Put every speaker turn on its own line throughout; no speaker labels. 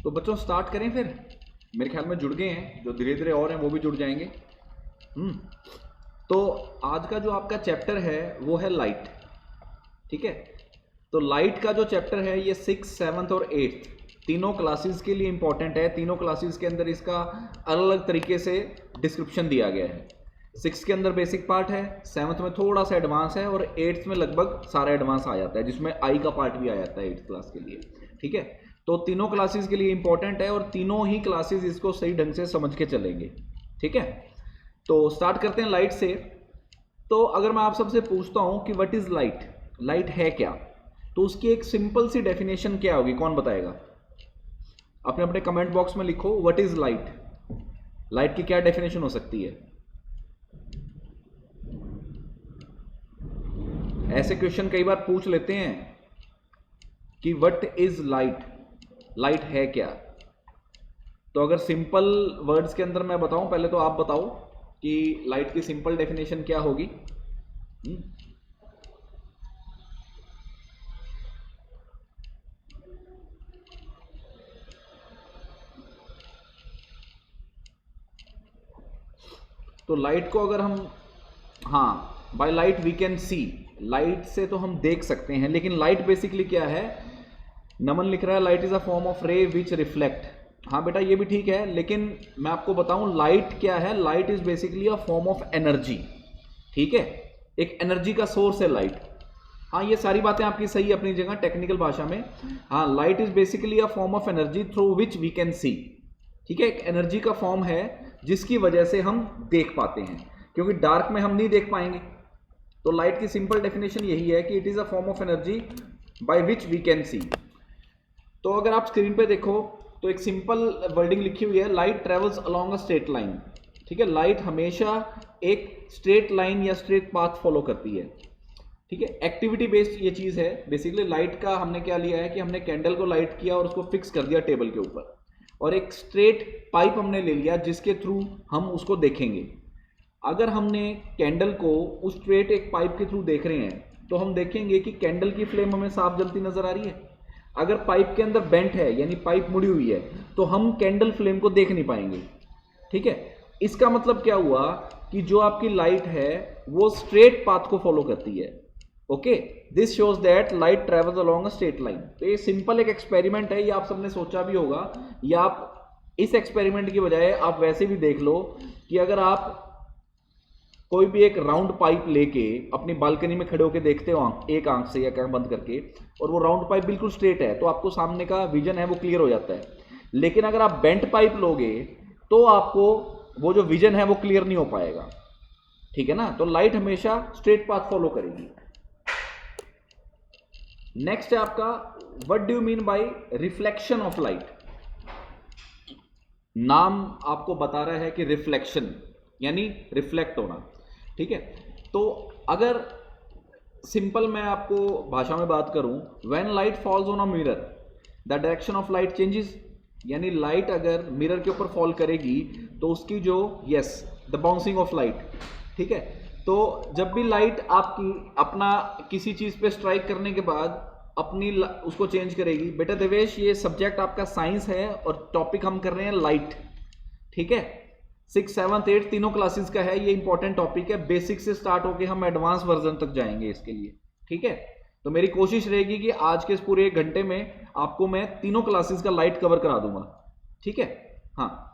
तो बच्चों स्टार्ट करें फिर। मेरे ख्याल में जुड़ गए हैं, जो धीरे धीरे और हैं वो भी जुड़ जाएंगे। तो आज का जो आपका चैप्टर है वो है लाइट। ठीक है, तो लाइट का जो चैप्टर है ये 6th, 7th और 8th तीनों क्लासेस के लिए इंपॉर्टेंट है। तीनों क्लासेस के अंदर इसका अलग अलग तरीके से डिस्क्रिप्शन दिया गया है। 6th के अंदर बेसिक पार्ट है, 7th में थोड़ा सा एडवांस है और 8th में लगभग सारा एडवांस आ जाता है, जिसमें आई का पार्ट भी आ जाता है 8th क्लास के लिए। ठीक है, तो तीनों क्लासेस के लिए इंपॉर्टेंट है और तीनों ही क्लासेस इसको सही ढंग से समझ के चलेंगे। ठीक है, तो स्टार्ट करते हैं लाइट से। तो अगर मैं आप सबसे पूछता हूं कि व्हाट इज लाइट, लाइट है क्या, तो उसकी एक सिंपल सी डेफिनेशन क्या होगी, कौन बताएगा? अपने अपने कमेंट बॉक्स में लिखो व्हाट इज लाइट, लाइट की क्या डेफिनेशन हो सकती है। ऐसे क्वेश्चन कई बार पूछ लेते हैं कि व्हाट इज लाइट, लाइट है क्या। तो अगर सिंपल वर्ड्स के अंदर मैं बताऊं, पहले तो आप बताओ कि लाइट की सिंपल डेफिनेशन क्या होगी। तो लाइट को अगर हम, हाँ, by light we can see, light से तो हम देख सकते हैं, लेकिन लाइट बेसिकली क्या है? नमन लिख रहा है light is a form of रे विच रिफ्लेक्ट। हाँ बेटा ये भी ठीक है, लेकिन मैं आपको बताऊं लाइट क्या है। Light is basically a form of energy. ठीक है, एक एनर्जी का सोर्स है लाइट। हाँ ये सारी बातें आपकी सही अपनी जगह टेक्निकल भाषा में। हाँ, light is basically a form of energy through which we can see. ठीक है, एक एनर्जी का फॉर्म है जिसकी वजह से हम देख पाते हैं, क्योंकि डार्क में हम नहीं देख पाएंगे। तो लाइट की सिंपल डेफिनेशन यही है कि it is a form of energy by which we can see. तो अगर आप स्क्रीन पे देखो तो एक सिंपल वर्डिंग लिखी हुई है, light travels along a straight line. ठीक है, लाइट हमेशा एक स्ट्रेट लाइन या स्ट्रेट पाथ फॉलो करती है। ठीक है, एक्टिविटी बेस्ड ये चीज है। बेसिकली लाइट का हमने क्या लिया है कि हमने कैंडल को लाइट किया और उसको फिक्स कर दिया टेबल के ऊपर, और एक स्ट्रेट पाइप हमने ले लिया जिसके थ्रू हम उसको देखेंगे। अगर हमने कैंडल को उस स्ट्रेट एक पाइप के थ्रू देख रहे हैं तो हम देखेंगे कि कैंडल की फ्लेम हमें साफ जलती नजर आ रही है। अगर पाइप के अंदर बेंट है यानी पाइप मुड़ी हुई है तो हम कैंडल फ्लेम को देख नहीं पाएंगे। ठीक है, इसका मतलब क्या हुआ कि जो आपकी लाइट है वो स्ट्रेट पाथ को फॉलो करती है। Okay, this shows that light travels along a straight line. तो ये सिंपल एक एक्सपेरिमेंट है, ये आप सबने सोचा भी होगा, या आप इस एक्सपेरिमेंट की बजाय आप वैसे भी देख लो कि अगर आप कोई भी एक राउंड पाइप लेके अपनी बालकनी में खड़े होकर देखते हो एक आंख से या आंख बंद करके, और वो राउंड पाइप बिल्कुल स्ट्रेट है, तो आपको सामने का विजन है वो क्लियर हो जाता है। लेकिन अगर आप बेंट पाइप लोगे तो आपको वो जो विजन है वो क्लियर नहीं हो पाएगा। ठीक है ना, तो लाइट हमेशा स्ट्रेट पाथ फॉलो करेगी। नेक्स्ट है आपका what do you mean bye reflection of light. नाम आपको बता रहा है कि रिफ्लेक्शन यानी रिफ्लेक्ट होना। ठीक है, तो अगर सिंपल मैं आपको भाषा में बात करूं, when light falls on a mirror the direction of light changes. यानी लाइट अगर मिरर के ऊपर फॉल करेगी तो उसकी जो द बाउंसिंग ऑफ लाइट। ठीक है, तो जब भी लाइट आपकी अपना किसी चीज पे स्ट्राइक करने के बाद अपनी उसको चेंज करेगी। बेटा देवेश ये सब्जेक्ट आपका साइंस है और टॉपिक हम कर रहे हैं लाइट। ठीक है, 6th, 7th, 8th तीनों क्लासेस का है, ये इंपॉर्टेंट टॉपिक है। बेसिक से स्टार्ट होके हम एडवांस वर्जन तक जाएंगे इसके लिए। ठीक है, तो मेरी कोशिश रहेगी कि आज के इस पूरे 1 घंटे में आपको मैं तीनों क्लासेस का लाइट कवर करा दूंगा। ठीक है, हाँ,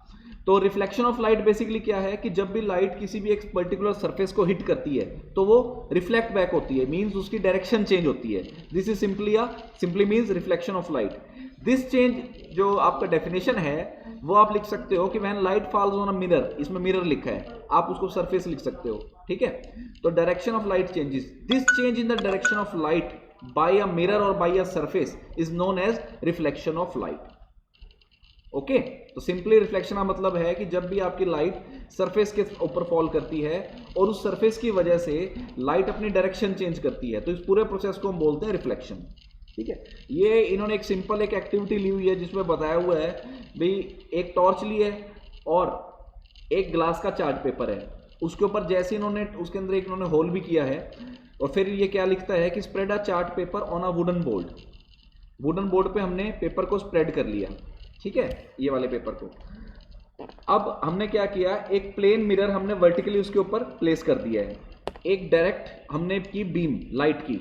तो रिफ्लेक्शन ऑफ लाइट बेसिकली क्या है कि जब भी लाइट किसी भी एक पर्टिकुलर सरफेस को हिट करती है तो वो रिफ्लेक्ट बैक होती है, मींस उसकी डायरेक्शन चेंज होती है। This is simply means reflection of light. This change जो आपका डेफिनेशन है वो आप लिख सकते हो कि when light falls on a mirror, इसमें मिरर लिखा है, आप उसको सरफेस लिख सकते हो। ठीक है, तो direction of light changes, this change in the direction of light by a mirror और by a surface is known as reflection of light. Okay, तो सिंपली रिफ्लेक्शन का मतलब है कि जब भी आपकी लाइट सरफेस के ऊपर फॉल करती है और उस सरफेस की वजह से लाइट अपनी डायरेक्शन चेंज करती है, तो इस पूरे प्रोसेस को हम बोलते हैं रिफ्लेक्शन। ठीक है, ये इन्होंने एक सिंपल एक एक्टिविटी ली हुई है जिसमें बताया हुआ है भाई एक टॉर्च ली है और एक ग्लास का चार्ट पेपर है, उसके ऊपर जैसे इन्होंने उसके अंदर एक इन्होंने होल भी किया है, और फिर ये क्या लिखता है कि spread a chart paper on a wooden board. Wooden board पे हमने पेपर को स्प्रेड कर लिया। ठीक है, ये वाले पेपर को। अब हमने क्या किया, एक प्लेन मिरर हमने वर्टिकली उसके ऊपर प्लेस कर दिया है, एक डायरेक्ट हमने की बीम लाइट की,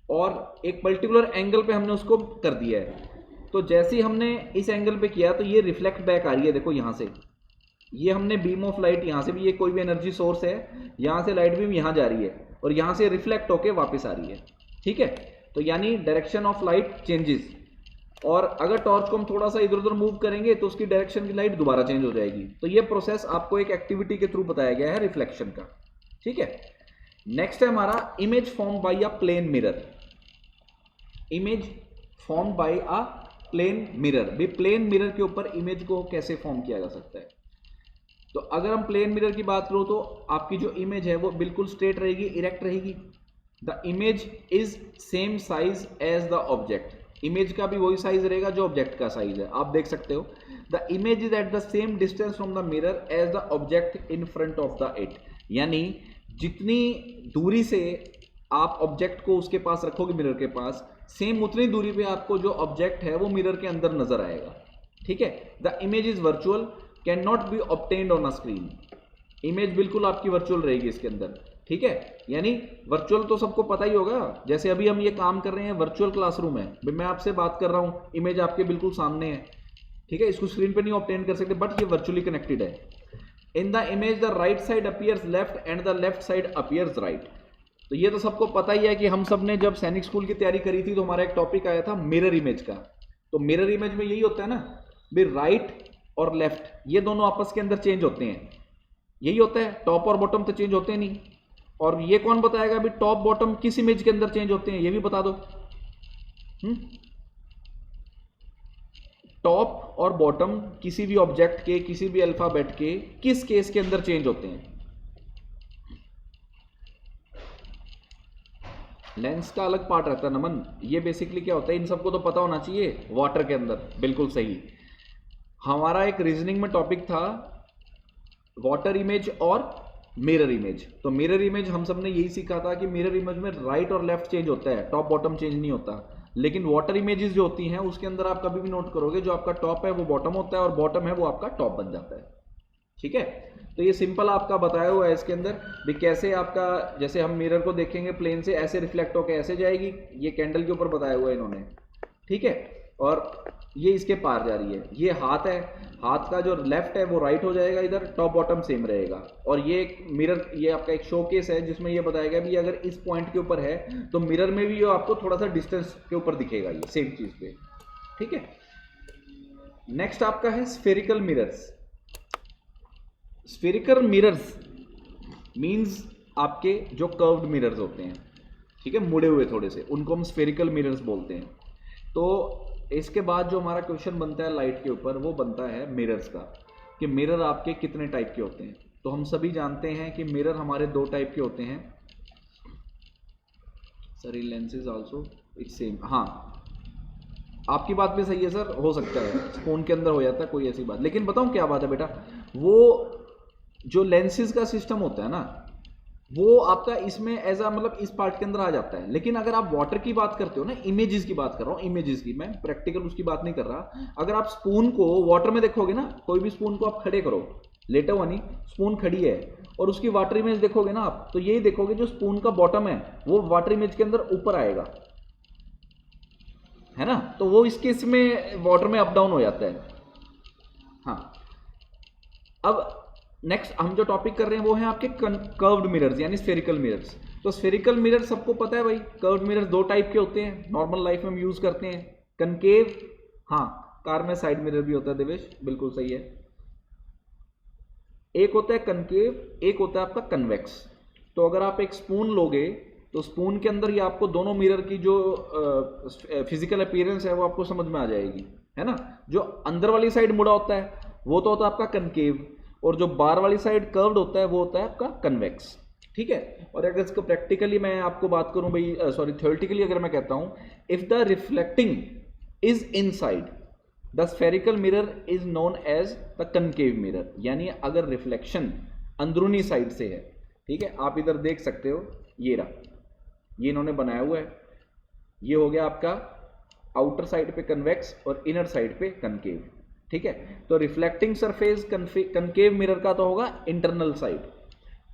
और एक पर्टिकुलर एंगल पे हमने उसको कर दिया है। तो जैसे ही हमने इस एंगल पे किया तो ये रिफ्लेक्ट बैक आ रही है, देखो यहाँ से, ये हमने बीम ऑफ लाइट यहाँ से भी, ये कोई भी एनर्जी सोर्स है, यहाँ से लाइट बीम यहाँ जा रही है और यहाँ से रिफ्लेक्ट होके वापस आ रही है, ठीक है। तो यानी डायरेक्शन ऑफ लाइट चेंजेस, और अगर टॉर्च को हम थोड़ा सा इधर उधर मूव करेंगे तो उसकी डायरेक्शन की लाइट दोबारा चेंज हो जाएगी। तो ये प्रोसेस आपको एक एक्टिविटी के थ्रू बताया गया है रिफ्लेक्शन का, ठीक है। नेक्स्ट है हमारा image form by a plane mirror. Image form by a plane mirror, भी प्लेन मिरर के ऊपर इमेज को कैसे फॉर्म किया जा सकता है। तो अगर हम प्लेन मिरर की बात करो तो आपकी जो इमेज है वो बिल्कुल स्ट्रेट रहेगी, इरेक्ट रहेगी। The image is same size as the object, image का भी वही साइज रहेगा जो ऑब्जेक्ट का साइज है, आप देख सकते हो। The image is at the same distance from the mirror as the object in front of the it, यानी जितनी दूरी से आप ऑब्जेक्ट को उसके पास रखोगे मिरर के पास, सेम उतनी दूरी पे आपको जो ऑब्जेक्ट है वो मिरर के अंदर नजर आएगा, ठीक है। The image is virtual, can not be obtained on a screen, image बिल्कुल आपकी वर्चुअल रहेगी इसके अंदर, ठीक है। यानी वर्चुअल तो सबको पता ही होगा, जैसे अभी हम ये काम कर रहे हैं वर्चुअल क्लासरूम है, मैं आपसे बात कर रहा हूँ, इमेज आपके बिल्कुल सामने है, ठीक है, इसको स्क्रीन पे नहीं ऑब्टेन कर सकते, बट ये वर्चुअली कनेक्टेड है। In the image the right side appears left and the left side appears right. तो ये तो सबको पता ही है कि हम सब ने जब सैनिक स्कूल की तैयारी करी थी तो हमारा एक टॉपिक आया था मिरर इमेज का। तो मिरर इमेज में यही होता है ना, भी राइट और लेफ्ट ये दोनों आपस के अंदर चेंज होते हैं, यही होता है, टॉप और बॉटम तो चेंज होते नहीं। और ये कौन बताएगा भी टॉप बॉटम किस इमेज के अंदर चेंज होते हैं, ये भी बता दो। टॉप और बॉटम किसी भी ऑब्जेक्ट के, किसी भी अल्फाबेट के किस केस के अंदर चेंज होते हैं। लेंस का अलग पार्ट रहता है नमन, ये बेसिकली क्या होता है, इन सबको तो पता होना चाहिए। वाटर के अंदर बिल्कुल सही, हमारा एक रीजनिंग में टॉपिक था वाटर इमेज और मिरर इमेज। तो मिरर इमेज हम सब ने यही सीखा था कि मिरर इमेज में राइट और लेफ्ट चेंज होता है, टॉप बॉटम चेंज नहीं होता। लेकिन वाटर इमेजेस जो होती हैं उसके अंदर आप कभी भी नोट करोगे जो आपका टॉप है वो बॉटम होता है और बॉटम है वो आपका टॉप बन जाता है, ठीक है। तो ये सिंपल आपका बताया हुआ है इसके अंदर भी कैसे आपका, जैसे हम मिरर को देखेंगे प्लेन से ऐसे रिफ्लेक्ट होकर ऐसे जाएगी, ये कैंडल के ऊपर बताया हुआ है इन्होंने, ठीक है। और ये इसके पार जा रही है, ये हाथ है, हाथ का जो लेफ्ट है वो राइट हो जाएगा, इधर टॉप बॉटम सेम रहेगा। और ये एक मिरर, ये आपका एक शोकेस है जिसमें ये बताया गया भी अगर इस पॉइंट के ऊपर है तो मिरर में भी ये आपको थोड़ा सा डिस्टेंस के ऊपर दिखेगा, ये सेम चीज पे, ठीक है। नेक्स्ट आपका है spherical mirrors. Spherical mirrors means आपके जो कर्व्ड मिरर्स होते हैं, ठीक है, मुड़े हुए थोड़े से, उनको हम स्फेरिकल मिरर्स बोलते हैं। तो इसके बाद जो हमारा क्वेश्चन बनता है लाइट के ऊपर वो बनता है मिरर्स का, कि मिरर आपके कितने टाइप के होते हैं। तो हम सभी जानते हैं कि मिरर हमारे दो टाइप के होते हैं। Sir lenses also it's same, हाँ आपकी बात भी सही है सर, हो सकता है स्पून के अंदर हो जाता है कोई ऐसी बात। लेकिन बताऊं क्या बात है बेटा, वो जो लेंसेज का सिस्टम होता है ना वो आपका इसमें एज मतलब इस पार्ट के अंदर आ जाता है। लेकिन अगर आप वाटर की बात करते हो ना, इमेजेस की बात कर रहा हूँ, इमेजेस की, मैं प्रैक्टिकल उसकी बात नहीं कर रहा। अगर आप स्पून को वाटर में देखोगे ना, कोई भी स्पून को आप खड़े करो, लेटा हुआ नहीं, स्पून खड़ी है और उसकी वाटर इमेज देखोगे ना आप, तो यही देखोगे जो स्पून का बॉटम है वो वाटर इमेज के अंदर ऊपर आएगा, है ना। तो वो इस केस में वाटर में अप डाउन हो जाता है। हाँ, अब नेक्स्ट हम जो टॉपिक कर रहे हैं वो है आपके कर्व्ड मिरर्स यानी स्फेरिकल मिरर्स। तो स्फेरिकल मिरर सबको पता है भाई, कर्व्ड मिरर्स दो टाइप के होते हैं, नॉर्मल लाइफ में हम यूज करते हैं। कनकेव, हाँ कार में साइड मिरर भी होता है देवेश, बिल्कुल सही है। एक होता है कनकेव, एक होता है आपका कन्वेक्स। तो अगर आप एक स्पून लोगे तो स्पून के अंदर ही आपको दोनों मिरर की जो फिजिकल अपीयरेंस है वो आपको समझ में आ जाएगी, है ना। जो अंदर वाली साइड मुड़ा होता है वो तो होता है आपका कनकेव, और जो बाहर वाली साइड कर्व्ड होता है वो होता है आपका कन्वेक्स, ठीक है। और अगर इसको प्रैक्टिकली मैं आपको बात करूं भाई, सॉरी थ्योरेटिकली अगर मैं कहता हूं, if the reflecting is inside the spherical mirror is known as the concave mirror, यानी अगर रिफ्लेक्शन अंदरूनी साइड से है, ठीक है, आप इधर देख सकते हो, ये रहा, ये इन्होंने बनाया हुआ है, ये हो गया आपका आउटर साइड पे कन्वेक्स और इनर साइड पे कनकेव। ठीक है, तो रिफ्लेक्टिंग सरफेस कनकेव मिरर का तो होगा इंटरनल साइड,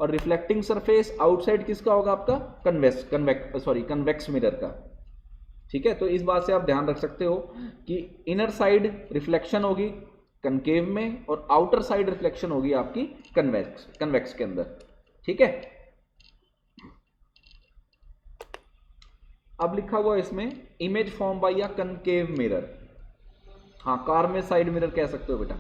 और रिफ्लेक्टिंग सरफेस आउटसाइड किसका होगा? आपका कन्वेक्स मिरर का। ठीक है, तो इस बात से आप ध्यान रख सकते हो कि इनर साइड रिफ्लेक्शन होगी कनकेव में और आउटर साइड रिफ्लेक्शन होगी आपकी कन्वेक्स के अंदर। ठीक है, अब लिखा हुआ इसमें इमेज फॉर्म बाय या कनकेव मिरर। हाँ, कार में साइड मिरर कह सकते हो बेटा,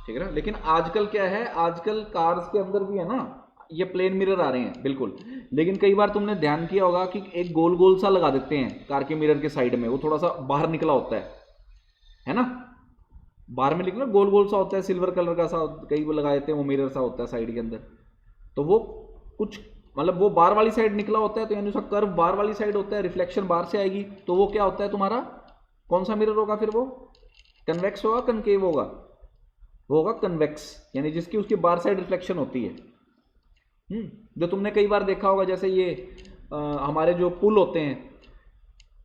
ठीक है ना। लेकिन आजकल क्या है, आजकल कार्स के अंदर भी है ना ये प्लेन मिरर आ रहे हैं बिल्कुल, लेकिन कई बार तुमने ध्यान किया होगा कि एक गोल गोल सा लगा देते हैं कार के मिरर के साइड में, वो थोड़ा सा बाहर निकला होता है ना, बाहर में निकला गोल गोल सा होता है, सिल्वर कलर का सा कई वो लगा देते हैं, वो मिरर सा होता है साइड के अंदर। तो वो कुछ मतलब वो बाहर वाली साइड निकला होता है, तो यानी उसका कर्व बाहर वाली साइड होता है, रिफ्लेक्शन बाहर से आएगी, तो वो क्या होता है तुम्हारा, कौन सा मिरर होगा फिर? वो कन्वेक्स होगा कनकेव होगा? वो होगा कन्वेक्स, यानी जिसकी उसकी बाहर साइड रिफ्लेक्शन होती है। जो तुमने कई बार देखा होगा, जैसे ये हमारे जो पुल होते हैं,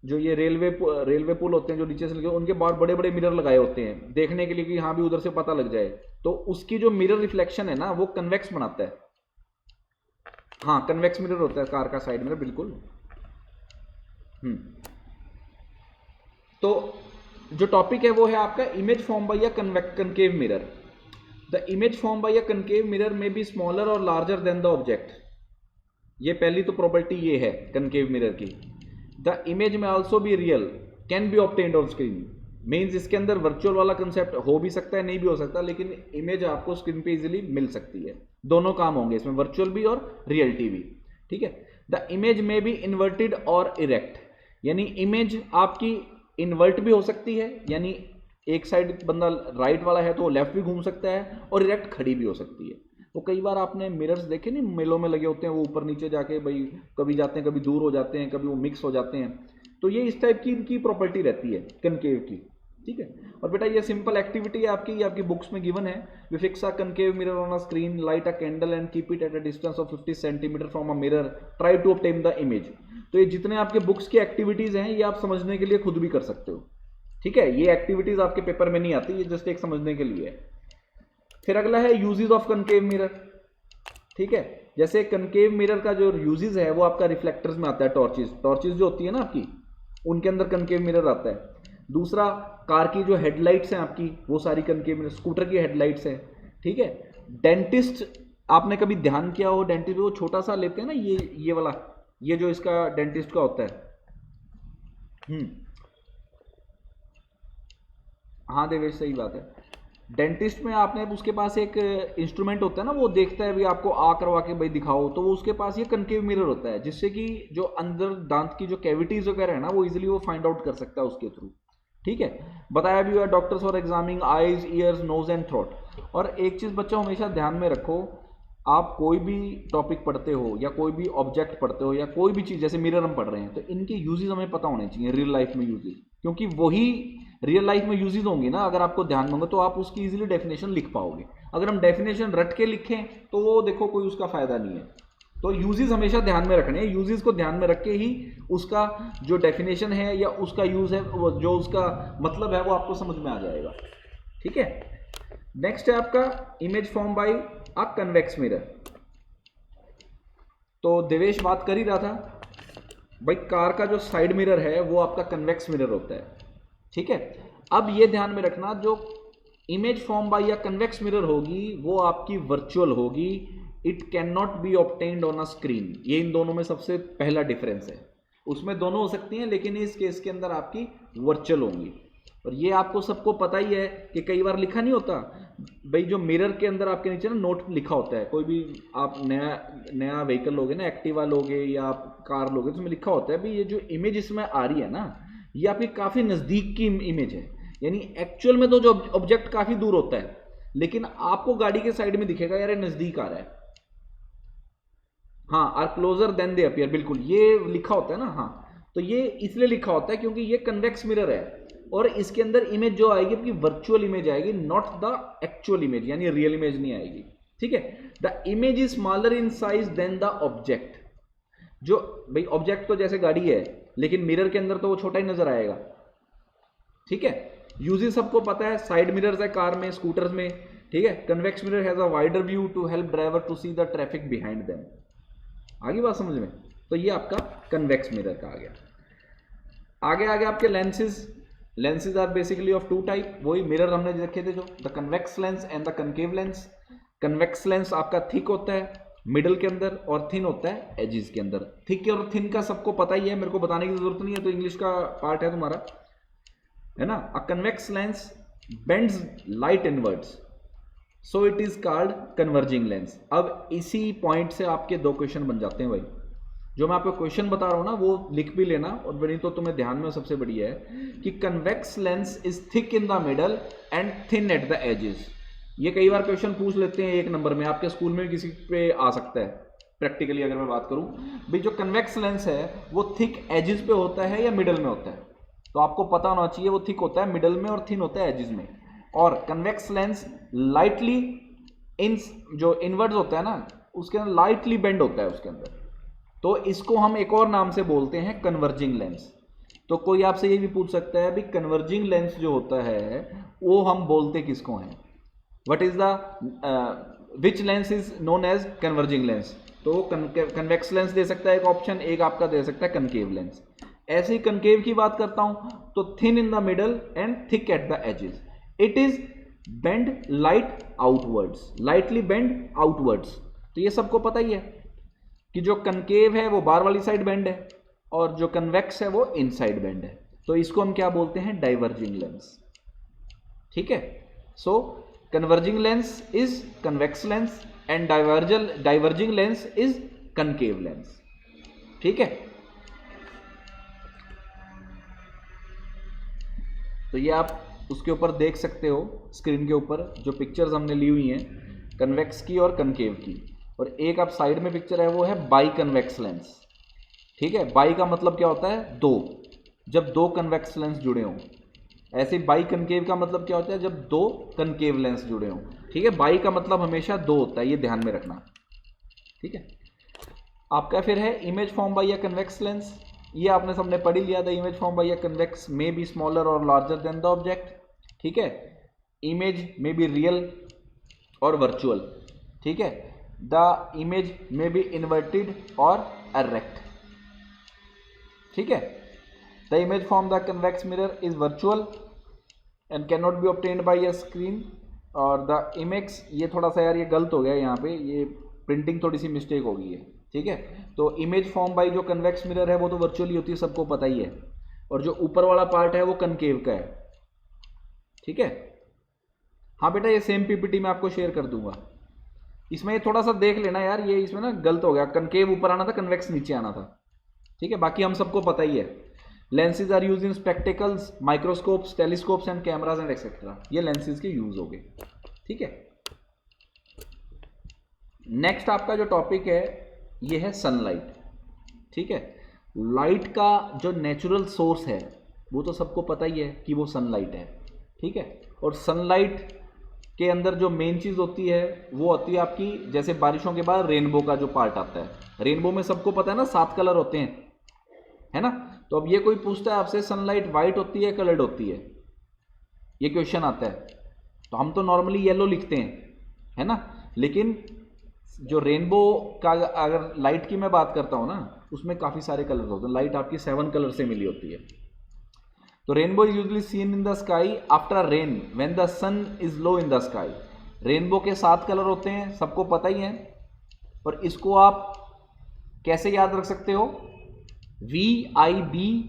जो ये रेलवे पुल होते हैं जो नीचे से लगे, उनके बाहर बड़े बड़े मिरर लगाए होते हैं देखने के लिए कि हाँ भी उधर से पता लग जाए, तो उसकी जो मिरर रिफ्लेक्शन है ना वो कन्वेक्स बनाता है। हाँ, कन्वेक्स मिरर होता है कार का साइड मिरर, बिल्कुल। तो जो टॉपिक है वो है आपका इमेज फॉर्म बाय या concave mirror. The image form bye या कनकेव मिरर में बी स्मॉलर और लार्जर देन द ऑब्जेक्ट। ये पहली तो प्रॉपर्टी ये है कनकेव मिरर की। द इमेज में also be real, can be obtained on screen. Means इसके अंदर वर्चुअल वाला कंसेप्ट हो भी सकता है, नहीं भी हो सकता, लेकिन इमेज आपको स्क्रीन पे इजीली मिल सकती है। दोनों काम होंगे इसमें, वर्चुअल भी और रियलिटी भी। ठीक है, द इमेज में बी इन्वर्टेड और इरेक्ट, यानी इमेज आपकी इन्वर्ट भी हो सकती है, यानी एक साइड बंदा राइट वाला है तो वो लेफ्ट भी घूम सकता है, और इरेक्ट खड़ी भी हो सकती है। तो कई बार आपने मिरर्स देखे नहीं, मेलों में लगे होते हैं, वो ऊपर नीचे जाके भाई कभी जाते हैं, कभी दूर हो जाते हैं, कभी वो मिक्स हो जाते हैं। तो ये इस टाइप की इनकी प्रॉपर्टी रहती है कनकेव की। ठीक है, और बेटा ये सिंपल एक्टिविटी है आपकी, ये आपकी बुक्स में गिवन है। We fix a concave mirror on a screen, light a candle and keep it at a distance of 50 centimetre from a mirror, try to obtain the image. तो ये जितने आपके बुक्स की एक्टिविटीज हैं ये आप समझने के लिए खुद भी कर सकते हो। ठीक है, ये एक्टिविटीज आपके पेपर में नहीं आती, ये जस्ट एक समझने के लिए है। फिर अगला है यूजेस ऑफ कनकेव मिरर। ठीक है, जैसे कनकेव मिरर का जो यूजेस है वो आपका रिफ्लेक्टर्स में आता है, टॉर्चेस जो होती है ना आपकी, उनके अंदर कनकेव मिरर आता है। दूसरा, कार की जो हेडलाइट्स हैं आपकी वो सारी कनकेव मिरर, स्कूटर की हेडलाइट्स है। ठीक है, डेंटिस्ट, आपने कभी ध्यान किया हो डेंटिस्ट वो छोटा सा लेते हैं ना, ये वाला, ये जो इसका डेंटिस्ट का होता है। हाँ देवेश, सही बात है। डेंटिस्ट में आपने उसके पास एक इंस्ट्रूमेंट होता है ना, वो देखता है भी आपको आ करवा के भाई दिखाओ, तो वो उसके पास ये कनकेव मिरर होता है, जिससे कि जो अंदर दांत की जो कैविटीज वगैरह है ना वो इजीली वो फाइंड आउट कर सकता है उसके थ्रू। ठीक है, बताया भी हुआ doctors for examining eyes, ears, nose and throat. और एक चीज़ बच्चों हमेशा ध्यान में रखो, आप कोई भी टॉपिक पढ़ते हो या कोई भी ऑब्जेक्ट पढ़ते हो या कोई भी चीज़, जैसे मिरर हम पढ़ रहे हैं, तो इनके यूजेस हमें पता होने चाहिए रियल लाइफ में यूजेस, क्योंकि वही रियल लाइफ में यूजेस होंगी ना। अगर आपको ध्यान होंगे तो आप उसकी इजीली डेफिनेशन लिख पाओगे। अगर हम डेफिनेशन रट के लिखें तो वो देखो कोई उसका फायदा नहीं है। तो यूजेस हमेशा ध्यान में रखने हैं, यूजेस को ध्यान में रख के ही उसका जो डेफिनेशन है या उसका यूज है, जो उसका मतलब है, वो आपको समझ में आ जाएगा। ठीक है, नेक्स्ट है आपका image form by a convex mirror. तो देवेश बात कर ही रहा था भाई, कार का जो साइड मिरर है वो आपका कन्वेक्स मिरर होता है। ठीक है, अब ये ध्यान में रखना, जो इमेज फॉर्म बाय या कन्वेक्स मिरर होगी वो आपकी वर्चुअल होगी, it can not be obtained on a screen. ये इन दोनों में सबसे पहला डिफरेंस है। उसमें दोनों हो सकती हैं, लेकिन इस केस के अंदर आपकी वर्चुअल होंगी। और ये आपको सबको पता ही है कि कई बार लिखा नहीं होता भाई, जो मिरर के अंदर आपके नीचे ना नोट लिखा होता है, कोई भी आप नया व्हीकल लोगे ना, एक्टिवा लोगे या आप कार लोगे, तो उसमें लिखा होता है भाई ये जो इमेज इसमें आ रही है ना, ये आपकी काफ़ी नज़दीक की इमेज है। यानी एक्चुअल में तो जो ऑब्जेक्ट काफ़ी दूर होता है, लेकिन आपको गाड़ी के साइड में दिखेगा यार ये नज़दीक आ रहा है। हाँ, are closer than they appear, बिल्कुल ये लिखा होता है ना। हाँ, तो ये इसलिए लिखा होता है क्योंकि ये कन्वेक्स मिरर है, और इसके अंदर इमेज जो आएगी आपकी वर्चुअल इमेज आएगी, नॉट द एक्चुअल इमेज, यानी रियल इमेज नहीं आएगी। ठीक है, the image is smaller in size than the object. जो भाई ऑब्जेक्ट तो जैसे गाड़ी है, लेकिन मिरर के अंदर तो वो छोटा ही नजर आएगा। ठीक है, यूजेस सबको पता है, साइड मिरर्स है कार में, स्कूटर्स में। ठीक है, convex mirror has a wider view to help driver to see the traffic behind them. आगे बात समझ में? तो ये आपका कन्वेक्स मिरर का आ गया। आगे आगे आपके lenses are basically of two type, वही मिरर हमने देखे थे जो, the convex lens and the concave lens. Convex lens आपका थिक होता है मिडल के अंदर और थिन होता है एजेस के अंदर। थिक और थिन का सबको पता ही है, मेरे को बताने की जरूरत नहीं है, तो इंग्लिश का पार्ट है तुम्हारा, है ना। A convex lens bends light inwards, so it is called converging lens. अब इसी पॉइंट से आपके दो क्वेश्चन बन जाते हैं भाई। जो मैं आपको क्वेश्चन बता रहा हूं ना वो लिख भी लेना, और बनी तो तुम्हें ध्यान में सबसे बढ़िया है कि convex lens is thick in the middle and thin at the edges. ये कई बार क्वेश्चन पूछ लेते हैं 1 नंबर में, आपके स्कूल में किसी पे आ सकता है प्रैक्टिकली। अगर मैं बात करूं भाई, जो कन्वेक्स लेंस है वो थिक एजेस पे होता है या मिडल में होता है, तो आपको पता होना चाहिए वो थिक होता है मिडल में और थिन होता है एजेस में। और कन्वेक्स लेंस लाइटली इन जो इनवर्ड्स होता है ना उसके अंदर लाइटली बेंड होता है उसके अंदर, तो इसको हम एक और नाम से बोलते हैं कन्वर्जिंग लेंस। तो कोई आपसे ये भी पूछ सकता है भी कन्वर्जिंग लेंस जो होता है वो हम बोलते किसको हैं, what is the which lens is known as converging lens. तो कन्वेक्स लेंस दे सकता है एक ऑप्शन, एक आपका दे सकता है कनकेव लेंस। ऐसे ही कनकेव की बात करता हूं तो thin in the middle and thick at the edges, it is bend light outwards, lightly bend outwards. तो ये सबको पता ही है कि जो कनकेव है वो बाहर वाली साइड बेंड है और जो कन्वेक्स है वो इनसाइड बेंड है, तो इसको हम क्या बोलते हैं, डाइवर्जिंग लेंस। ठीक है, so converging lens is convex lens and diverging lens is concave lens. ठीक है, तो ये आप उसके ऊपर देख सकते हो स्क्रीन के ऊपर जो पिक्चर्स हमने ली हुई हैं कन्वेक्स की और कनकेव की, और एक आप साइड में पिक्चर है वो है बाई कन्वेक्स लेंस। ठीक है, बाई का मतलब क्या होता है, दो, जब दो कन्वेक्स लेंस जुड़े हों। ऐसे बाई कनकेव का मतलब क्या होता है, जब दो कनकेव लेंस जुड़े हों। ठीक है, बाई का मतलब हमेशा दो होता है, ये ध्यान में रखना। ठीक है, आपका फिर है image form by a convex lens. ये आपने सबने पढ़ ही लिया, the image form by a convex may be smaller और लार्जर देन द ऑब्जेक्ट। ठीक है, इमेज मे बी रियल और वर्चुअल। ठीक है, the image may be inverted और एरेक्ट। ठीक है, the image from the convex mirror is virtual and can not be obtained by a screen. और the image, ये थोड़ा सा यार ये गलत हो गया यहाँ पे, ये प्रिंटिंग थोड़ी सी मिस्टेक हो गई है। ठीक है, तो इमेज फॉर्म बाई जो कन्वेक्स मिरर है वो तो वर्चुअली होती है, सबको पता ही है, और जो ऊपर वाला पार्ट है वो कनकेव का है। ठीक है, हाँ बेटा ये सेम पीपीटी में आपको शेयर कर दूंगा। इसमें ये थोड़ा सा देख लेना यार, ये इसमें ना गलत हो गया, कनकेव ऊपर आना था, कन्वेक्स नीचे आना था। ठीक है, बाकी हम सबको पता ही है। Lenses are use in spectacles, microscopes, telescopes and cameras and etcetera. ये लेंसेज के यूज हो गए। ठीक है, नेक्स्ट आपका जो टॉपिक है ये है सनलाइट। ठीक है, लाइट का जो नेचुरल सोर्स है वो तो सबको पता ही है कि वो सनलाइट है। ठीक है, और सनलाइट के अंदर जो मेन चीज़ होती है वो होती है आपकी, जैसे बारिशों के बाद रेनबो का जो पार्ट आता है। रेनबो में सबको पता है ना 7 कलर होते हैं, है ना। तो अब ये कोई पूछता है आपसे सनलाइट वाइट होती है कलर्ड होती है, ये क्वेश्चन आता है, तो हम तो नॉर्मली येलो लिखते हैं, है ना। लेकिन जो रेनबो का अगर लाइट की मैं बात करता हूँ ना उसमें काफ़ी सारे कलर होते हैं। लाइट आपकी 7 कलर से मिली होती है। तो rainbow is usually seen in the sky after rain when the sun is low in the sky. Rainbow के 7 कलर होते हैं, सबको पता ही है, और इसको आप कैसे याद रख सकते हो, VIBGYOR,